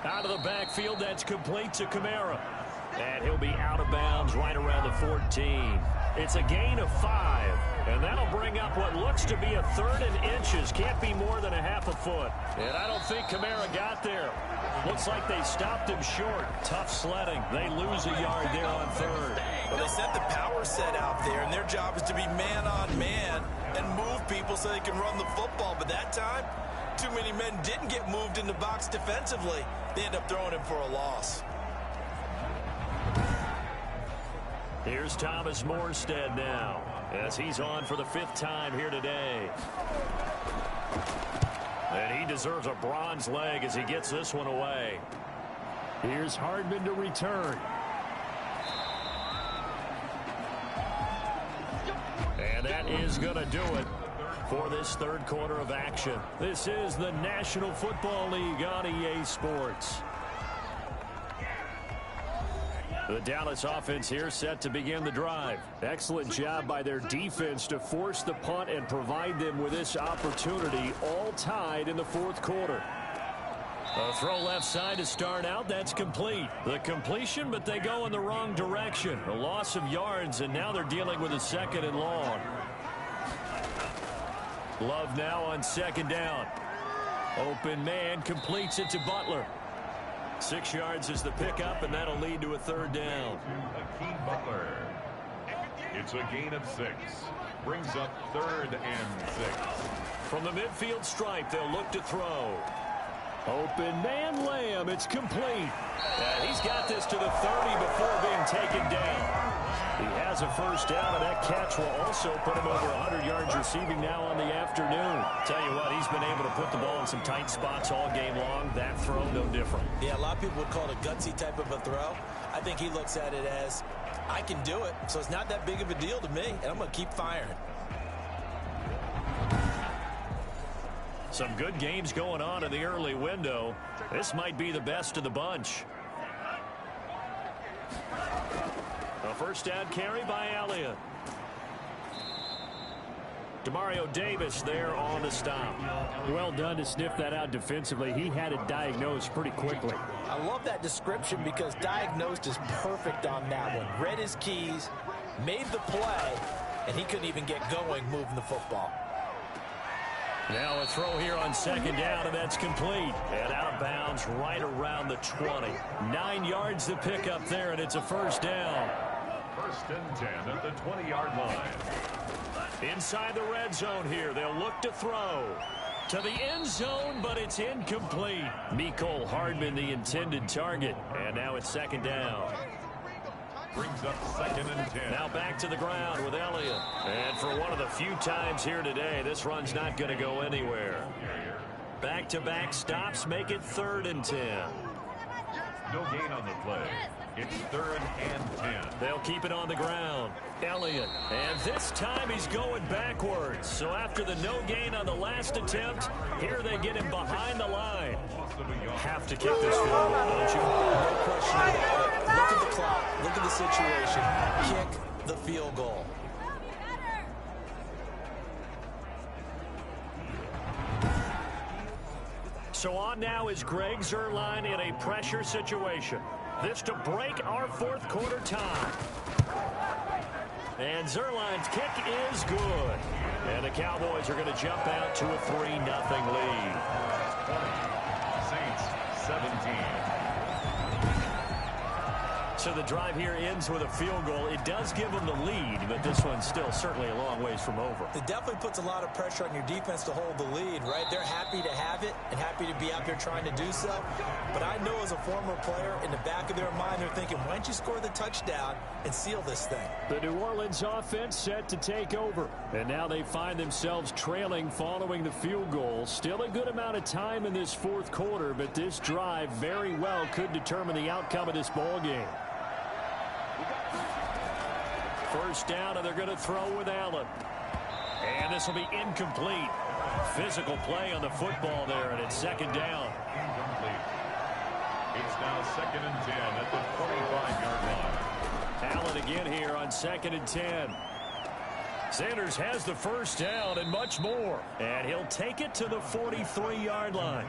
Out of the backfield, that's complete to Kamara. And he'll be out of bounds right around the 14. It's a gain of 5. And that'll bring up what looks to be a 3rd and inches. Can't be more than a half a foot. And I don't think Kamara got there. Looks like they stopped him short. Tough sledding. They lose a yard there on 3rd. Well, they sent the power set out there, and their job is to be man-on-man and move people so they can run the football. But that time, too many men didn't get moved in the box defensively. They end up throwing him for a loss. Here's Thomas Morstead now, as he's on for the 5th time here today. And he deserves a bronze leg as he gets this one away. Here's Hardman to return. And that is going to do it for this 3rd quarter of action. This is the National Football League on EA Sports. The Dallas offense here set to begin the drive. Excellent job by their defense to force the punt and provide them with this opportunity, all tied in the 4th quarter. A throw left side to start out. That's complete. The completion, but they go in the wrong direction. A loss of yards, and now they're dealing with a 2nd and long. Love now on 2nd down. Open man completes it to Butler. 6 yards is the pickup, and that'll lead to a 3rd down. Hakeem Butler. It's a gain of 6. Brings up 3rd and 6. From the midfield stripe, they'll look to throw. Open man Lamb. It's complete. And he's got this to the 30 before being taken down. He has a 1st down, and that catch will also put him over 100 yards receiving now on the afternoon. Tell you what, he's been able to put the ball in some tight spots all game long. That throw, no different. Yeah, a lot of people would call it a gutsy type of a throw. I think he looks at it as, I can do it, so it's not that big of a deal to me, and I'm going to keep firing. Some good games going on in the early window. This might be the best of the bunch. A first down carry by Elliott. Demario Davis there on the stop. Well done to sniff that out defensively. He had it diagnosed pretty quickly. I love that description because diagnosed is perfect on that one. Read his keys, made the play, and he couldn't even get going moving the football. Now a throw here on second down, and that's complete. And out of bounds right around the 20. 9 yards to pick up there, and it's a first down. First and 10 at the 20-yard line. Inside the red zone here. They'll look to throw to the end zone, but it's incomplete. Mecole Hardman, the intended target. And now it's second down. Brings up second and 10. Now back to the ground with Elliott. And for one of the few times here today, this run's not going to go anywhere. Back-to-back stops make it 3rd and 10. No gain on the play. It's 3rd and 10. They'll keep it on the ground. Elliott. And this time he's going backwards. So after the no gain on the last attempt, here they get him behind the line. Have to kick this field goal, don't you? No question. Look at the clock. Look at the situation. Kick the field goal. So on now is Greg Zuerlein in a pressure situation. This to break our 4th quarter tie. And Zuerlein's kick is good. And the Cowboys are going to jump out to a 3-0 lead. Saints 17. So the drive here ends with a field goal. It does give them the lead, but this one's still certainly a long ways from over. It definitely puts a lot of pressure on your defense to hold the lead, right? They're happy to have it and happy to be out there trying to do so. But I know as a former player, in the back of their mind, they're thinking, why don't you score the touchdown and seal this thing? The New Orleans offense set to take over. And now they find themselves trailing following the field goal. Still a good amount of time in this 4th quarter, but this drive very well could determine the outcome of this ball game. First down, and they're going to throw with Allen. And this will be incomplete. Physical play on the football there, and it's second down. Incomplete. It's now 2nd and 10 at the 25-yard line. Allen again here on 2nd and 10. Sanders has the first down and much more. And he'll take it to the 43-yard line.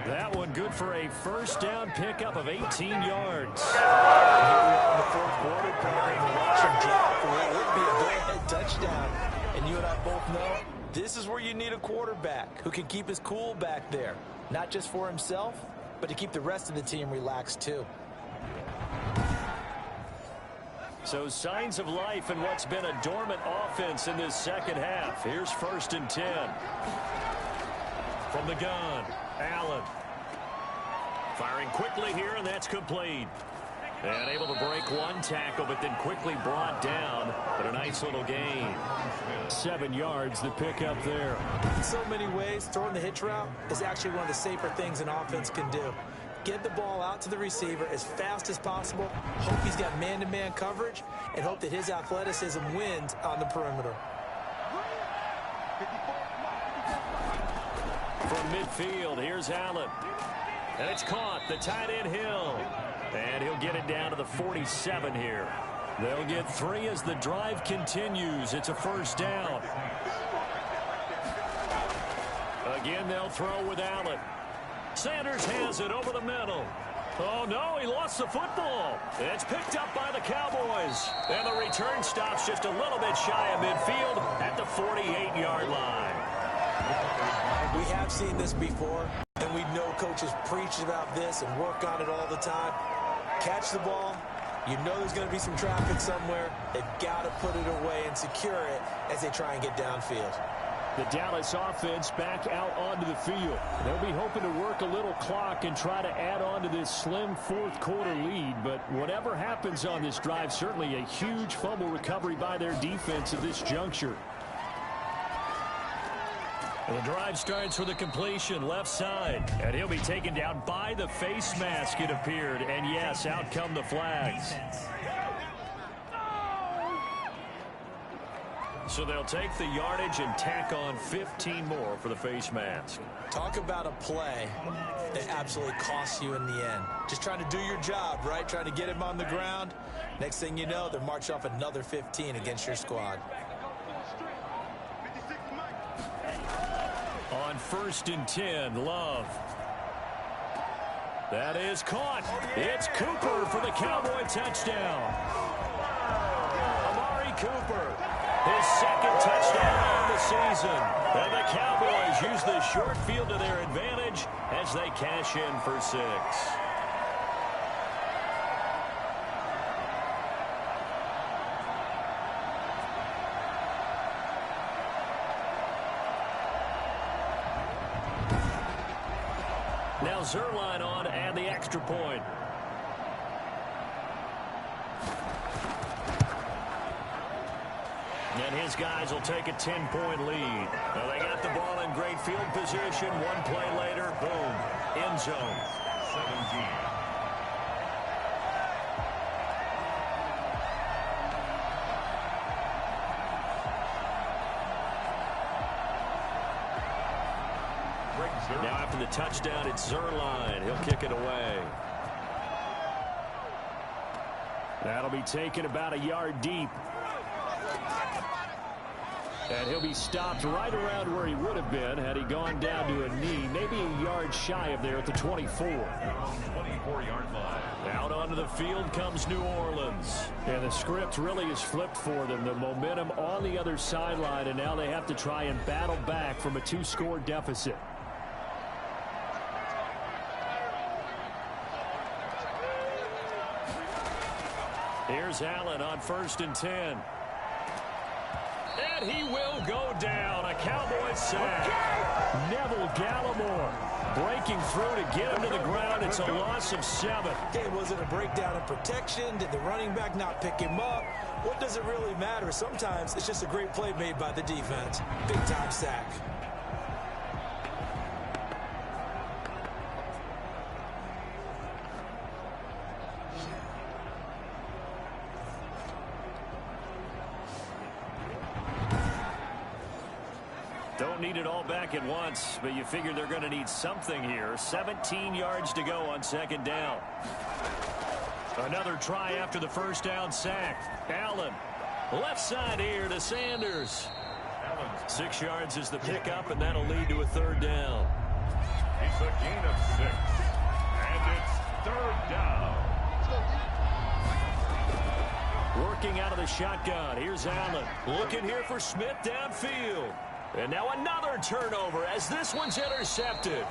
That one good for a first down pickup of 18 yards. Here we are in the 4th quarter, preparing to watch him drop for what would be a go-ahead touchdown. And you and I both know this is where you need a quarterback who can keep his cool back there. Not just for himself, but to keep the rest of the team relaxed too. So signs of life in what's been a dormant offense in this second half. Here's 1st and 10. From the gun, Allen. Firing quickly here, and that's complete. And able to break one tackle, but then quickly brought down. But a nice little gain. 7 yards to pick up there. In so many ways, throwing the hitch route is actually one of the safer things an offense can do. Get the ball out to the receiver as fast as possible, hope he's got man-to-man coverage, and hope that his athleticism wins on the perimeter. From midfield, here's Allen. And it's caught, the tight end Hill. And he'll get it down to the 47 here. They'll get 3 as the drive continues. It's a first down. Again, they'll throw with Allen. Sanders has it over the middle. Oh, no, he lost the football. It's picked up by the Cowboys. And the return stops just a little bit shy of midfield at the 48-yard line. We have seen this before, and we know coaches preach about this and work on it all the time. Catch the ball. You know there's going to be some traffic somewhere. They've got to put it away and secure it as they try and get downfield. The Dallas offense back out onto the field. They'll be hoping to work a little clock and try to add on to this slim 4th quarter lead. But whatever happens on this drive, certainly a huge fumble recovery by their defense at this juncture. And the drive starts with a completion left side. And he'll be taken down by the face mask, it appeared. And yes, out come the flags. So they'll take the yardage and tack on 15 more for the face mask. Talk about a play that absolutely costs you in the end. Just trying to do your job, right? Trying to get him on the ground. Next thing you know, they're marching off another 15 against your squad. On 1st and 10, Love. That is caught. It's Cooper for the Cowboy touchdown. Amari Cooper, his second touchdown of the season. And the Cowboys use the short field to their advantage as they cash in for 6. Now Zuerlein on to add the extra point. And his guys will take a 10-point lead. Now they got the ball in great field position. One play later, boom, end zone. 17. Now after the touchdown, it's Zuerlein. He'll kick it away. That'll be taken about a yard deep. And he'll be stopped right around where he would have been had he gone down to a knee, maybe a yard shy of there at the 24. 24-yard line. Out onto the field comes New Orleans. And the script really is flipped for them. The momentum on the other sideline, and now they have to try and battle back from a 2-score deficit. Here's Allen on 1st and 10. And he will go down. A Cowboys sack. Neville Gallimore breaking through to get him to the ground. It's a loss of 7. Okay, was it a breakdown in protection? Did the running back not pick him up? What does it really matter? Sometimes it's just a great play made by the defense. Big-time sack. Don't need it all back at once, but you figure they're going to need something here. 17 yards to go on 2nd down. Another try after the first down sack. Allen, left side here to Sanders. 6 yards is the pickup, and that'll lead to a 3rd down. It's a gain of 6. And it's 3rd down. Working out of the shotgun. Here's Allen. Looking here for Smith downfield. And now another turnover as this one's intercepted.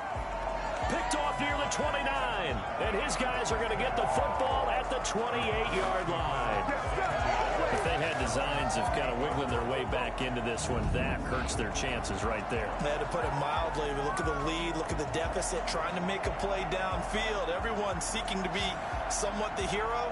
Picked off near the 29. And his guys are going to get the football at the 28-yard line. If they had designs of kind of wiggling their way back into this one, that hurts their chances right there. They had to put it mildly. Look at the lead. Look at the deficit. Trying to make a play downfield. Everyone seeking to be somewhat the hero.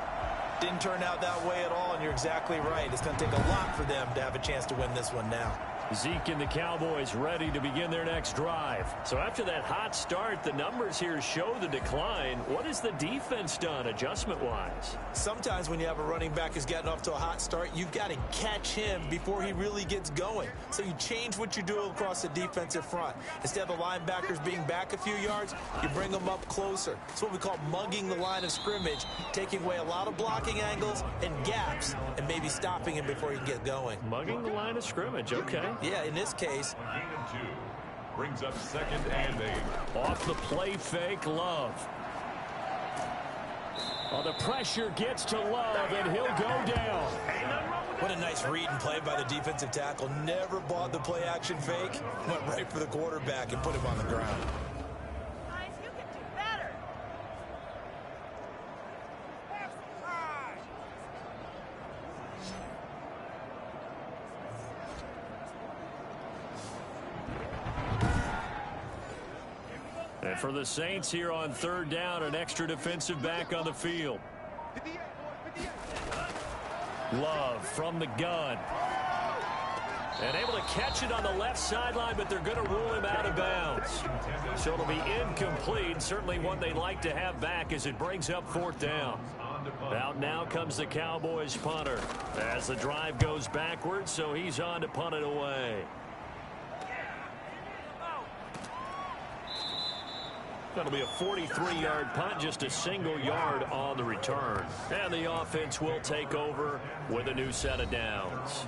Didn't turn out that way at all, and you're exactly right. It's going to take a lot for them to have a chance to win this one now. Zeke and the Cowboys ready to begin their next drive. So after that hot start, the numbers here show the decline. What has the defense done adjustment-wise? Sometimes when you have a running back who's getting off to a hot start, you've got to catch him before he really gets going. So you change what you do across the defensive front. Instead of the linebackers being back a few yards, you bring them up closer. It's what we call mugging the line of scrimmage, taking away a lot of blocking angles and gaps, and maybe stopping him before he can get going. Mugging the line of scrimmage, okay. Yeah, in this case. Gain of 2. Brings up 2nd and 8. Off the play fake, Love. Oh, the pressure gets to Love, and he'll go down. What a nice read and play by the defensive tackle. Never bought the play action fake. Went right for the quarterback and put him on the ground. Guys, you can do better. And for the Saints here on 3rd down, an extra defensive back on the field. Love from the gun. And able to catch it on the left sideline, but they're going to rule him out of bounds. So it'll be incomplete. Certainly one they'd like to have back as it brings up 4th down. On Out now comes the Cowboys punter as the drive goes backwards, so he's on to punt it away. That'll be a 43-yard punt, just a single yard on the return. And the offense will take over with a new set of downs.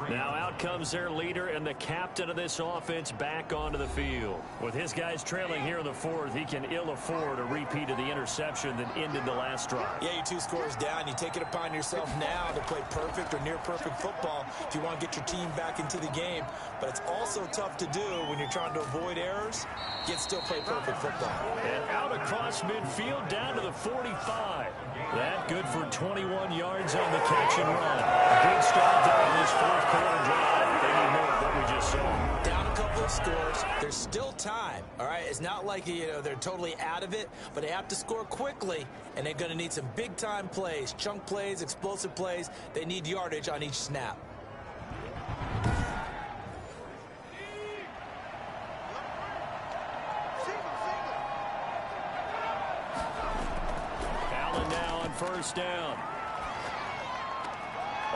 Now out comes their leader and the captain of this offense back onto the field. With his guys trailing here in the fourth, he can ill afford a repeat of the interception that ended the last drive. Yeah, you 2 scores down. You take it upon yourself now to play perfect or near perfect football if you want to get your team back into the game. But it's also tough to do when you're trying to avoid errors, yet still play perfect football. And out across midfield down to the 45. That good for 21 yards on the catch and run. A good start there in this fourth quarter drive. They need more of what we just saw. Down a couple of scores. There's still time, all right? It's not like, they're totally out of it, but they have to score quickly, and they're going to need some big-time plays, chunk plays, explosive plays. They need yardage on each snap. Allen now on first down.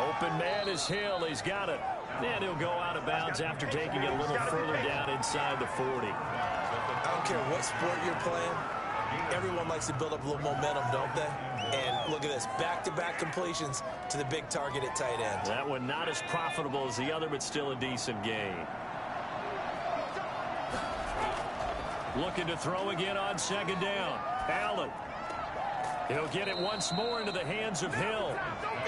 Open man is Hill. He's got it. And he'll go out of bounds after taking it a little further down inside the 40. I don't care what sport you're playing. Everyone likes to build up a little momentum, don't they? And look at this. Back-to-back completions to the big target at tight end. That one not as profitable as the other, but still a decent gain. Looking to throw again on second down. Allen. He'll get it once more into the hands of Hill.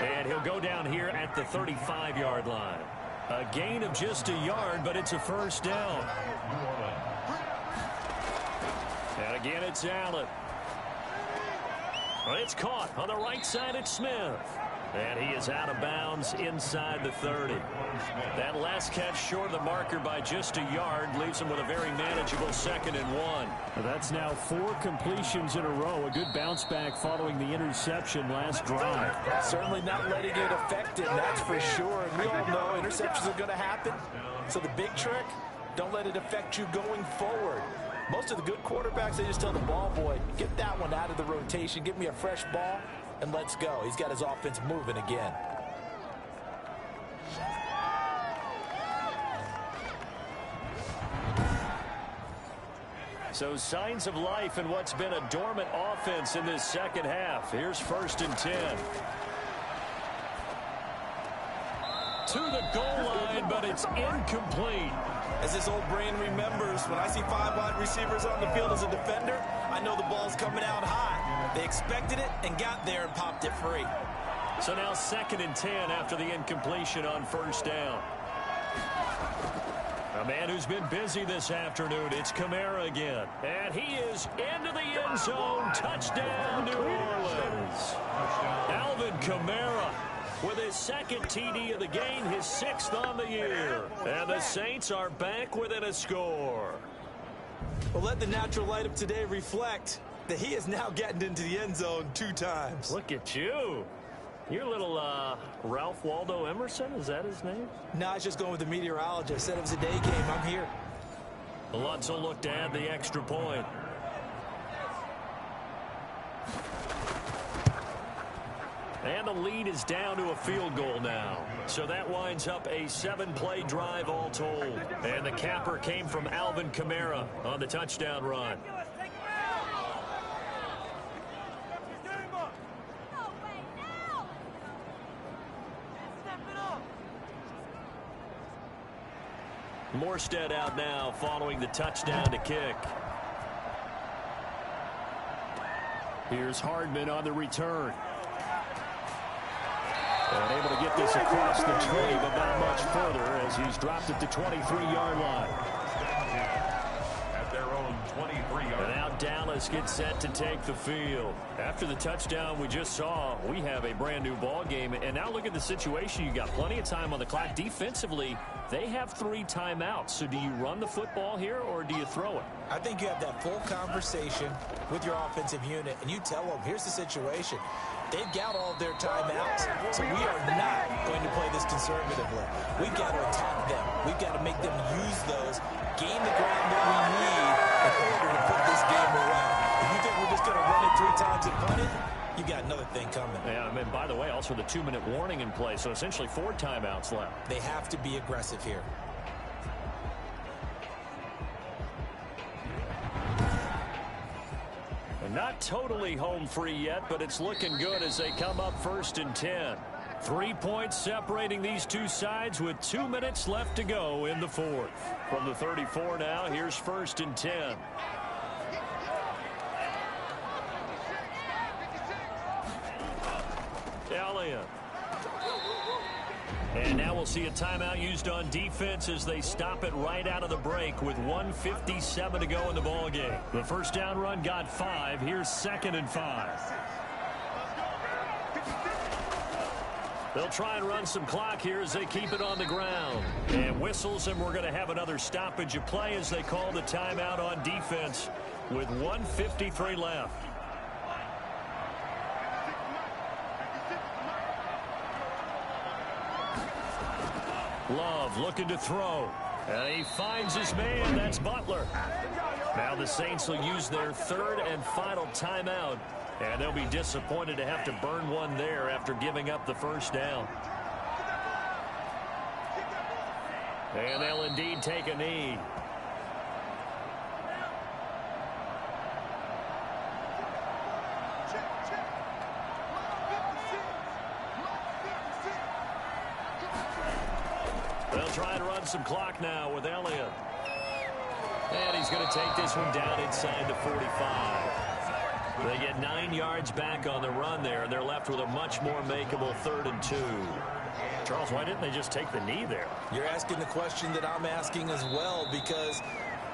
And he'll go down here at the 35-yard line. A gain of just a yard, but it's a first down. And again, it's Allen. Well, it's caught on the right side. It's Smith. And he is out of bounds inside the 30. That last catch short of the marker by just a yard leaves him with a very manageable 2nd and 1. That's now 4 completions in a row. A good bounce back following the interception last drive. Certainly not letting it affect him, that's for sure. And we all know interceptions are going to happen. So the big trick, don't let it affect you going forward. Most of the good quarterbacks, they just tell the ball boy, get that one out of the rotation, give me a fresh ball, and let's go. He's got his offense moving again. So signs of life in what's been a dormant offense in this second half. Here's 1st and 10. To the goal line, but it's incomplete. As this old brain remembers, when I see 5 wide receivers on the field as a defender, I know the ball's coming out high. They expected it and got there and popped it free. So now 2nd and 10 after the incompletion on first down. A man who's been busy this afternoon, it's Kamara again. And he is into the end zone. Touchdown, New Orleans. Alvin Kamara with his 2nd TD of the game, his 6th on the year. And the Saints are back within a score. Well, let the natural light of today reflect that he is now getting into the end zone 2 times. Look at you. You're a little Ralph Waldo Emerson, is that his name? No, I was just going with the meteorologist. Said it was a day game. I'm here. Lutz will look to add the extra point. And the lead is down to a field goal now. So that winds up a 7-play drive all told. And the capper came from Alvin Kamara on the touchdown run. Morstead out now following the touchdown to kick. Here's Hardman on the return. And able to get this across the 20, but not much further as he's dropped at the 23-yard line. At their own 23-yard. And now Dallas gets set to take the field. After the touchdown we just saw, we have a brand new ball game. And now look at the situation. You got plenty of time on the clock. Defensively, they have 3 timeouts. So do you run the football here or do you throw it? I think you have that full conversation with your offensive unit, and you tell them, here's the situation. They've got all of their timeouts, so we are not going to play this conservatively. We've got to attack them. We've got to make them use those, gain the ground that we need in order to put this game around. If you think we're just going to run it 3 times and punt it, you got another thing coming. Yeah, and by the way, also the 2-minute warning in play, so essentially 4 timeouts left. They have to be aggressive here. And not totally home free yet, but it's looking good as they come up 1st and 10. 3 points separating these two sides with 2 minutes left to go in the 4th. From the 34 now, here's 1st and 10. Elliott. And now we'll see a timeout used on defense as they stop it right out of the break with 1:57 to go in the ballgame. The first down run got 5. Here's 2nd and 5. They'll try and run some clock here as they keep it on the ground. And whistles, and we're going to have another stoppage of play as they call the timeout on defense with 1:53 left. Love looking to throw. And he finds his man. That's Butler. Now the Saints will use their 3rd and final timeout. And they'll be disappointed to have to burn one there after giving up the first down. And they'll indeed take a knee. They'll try and run some clock now with Elliott. And he's going to take this one down inside the 45. They get 9 yards back on the run there, and they're left with a much more makeable 3rd and 2. Charles, why didn't they just take the knee there? You're asking the question that I'm asking as well, because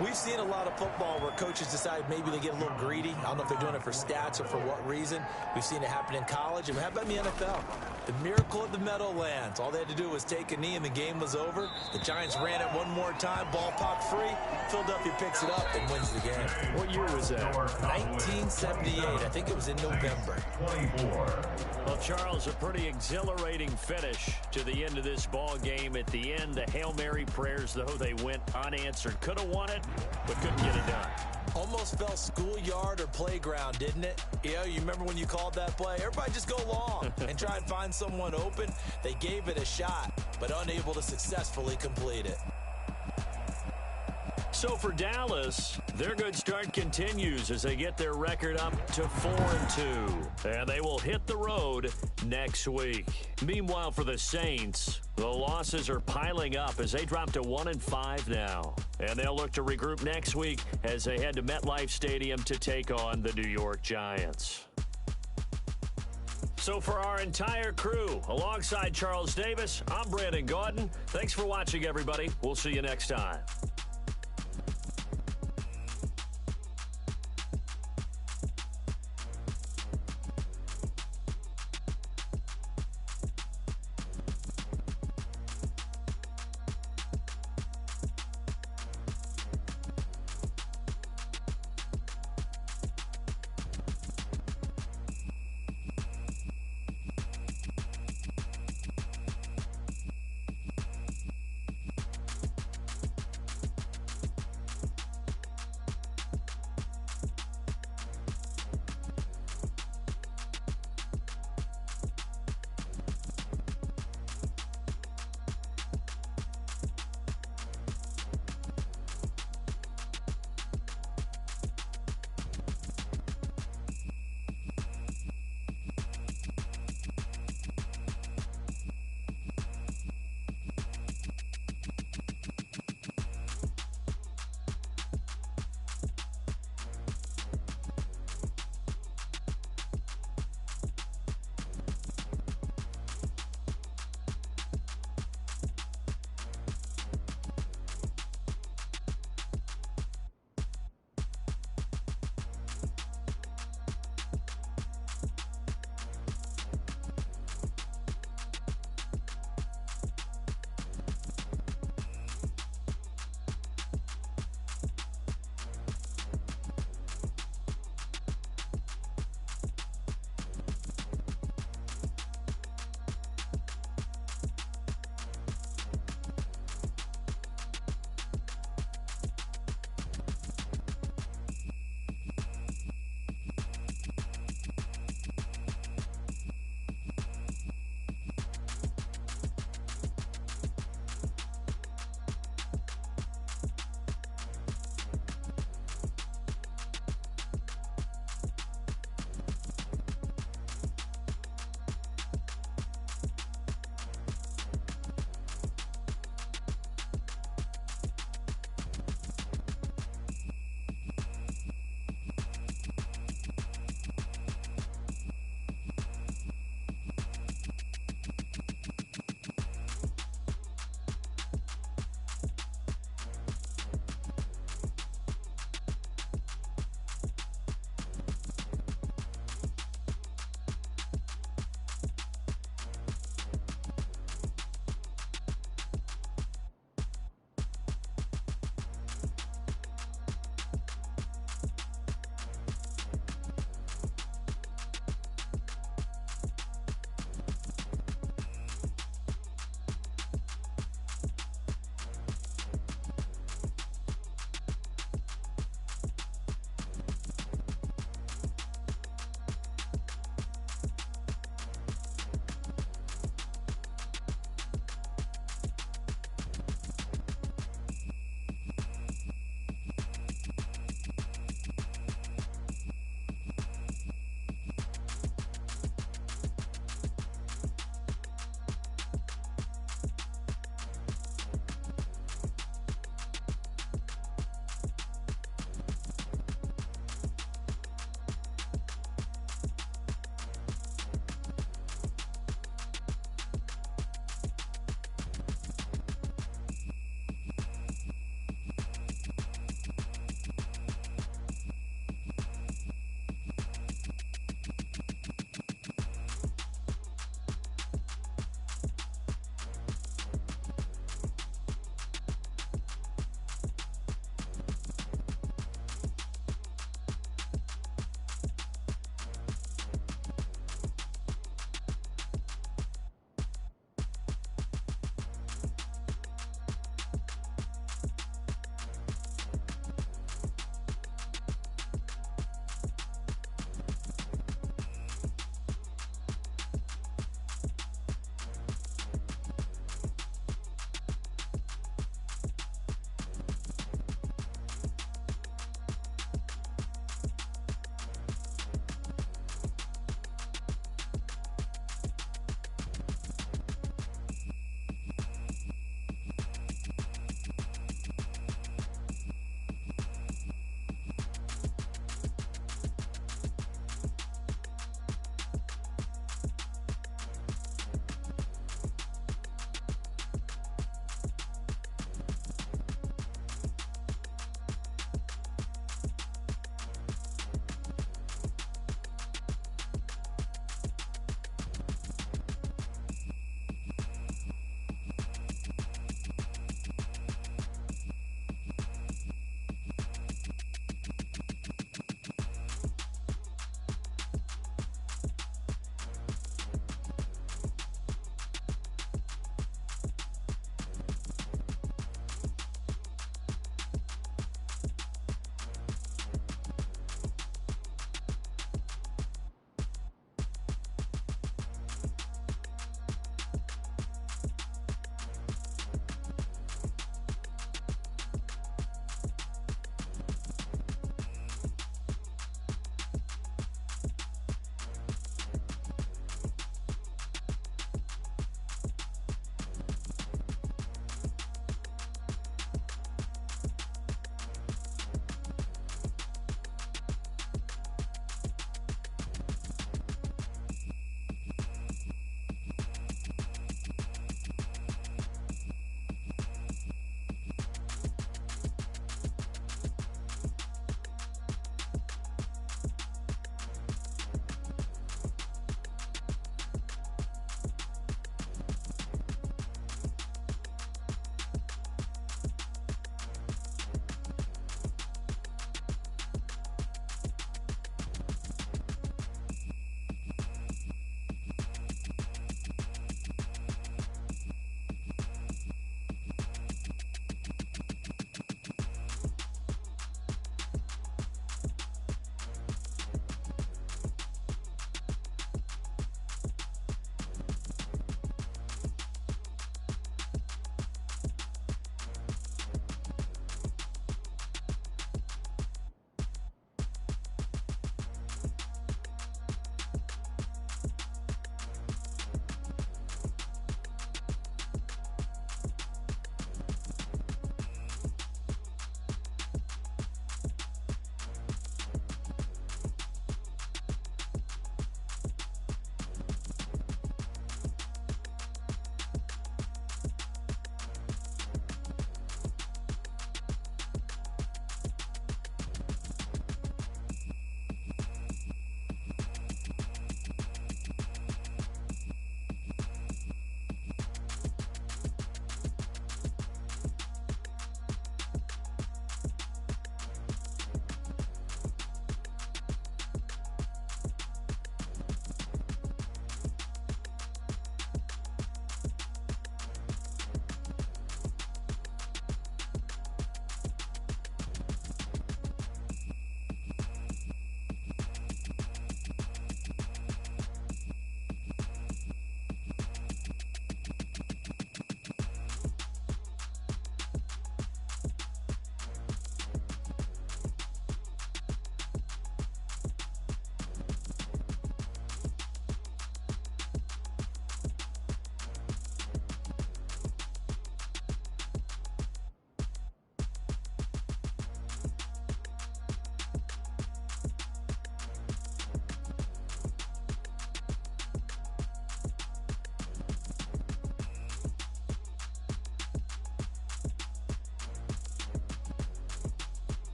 we've seen a lot of football where coaches decide maybe they get a little greedy. I don't know if they're doing it for stats or for what reason. We've seen it happen in college. And how about in the NFL? The miracle of the Meadowlands. All they had to do was take a knee and the game was over. The Giants ran it one more time. Ball popped free. Philadelphia picks it up and wins the game. What year was that? 1978. I think it was in November. Well, Charles, a pretty exhilarating finish to the end of this ball game. At the end, the Hail Mary prayers, though, they went unanswered. Could have won it, but couldn't get it done. Almost felt schoolyard or playground, didn't it? Yeah, you remember when you called that play? Everybody just go long and try and find someone open. They gave it a shot, but unable to successfully complete it. So for Dallas, their good start continues as they get their record up to 4-2. And they will hit the road next week. Meanwhile, for the Saints, the losses are piling up as they drop to 1-5 now. And they'll look to regroup next week as they head to MetLife Stadium to take on the New York Giants. So for our entire crew, alongside Charles Davis, I'm Brandon Gaudin. Thanks for watching, everybody. We'll see you next time.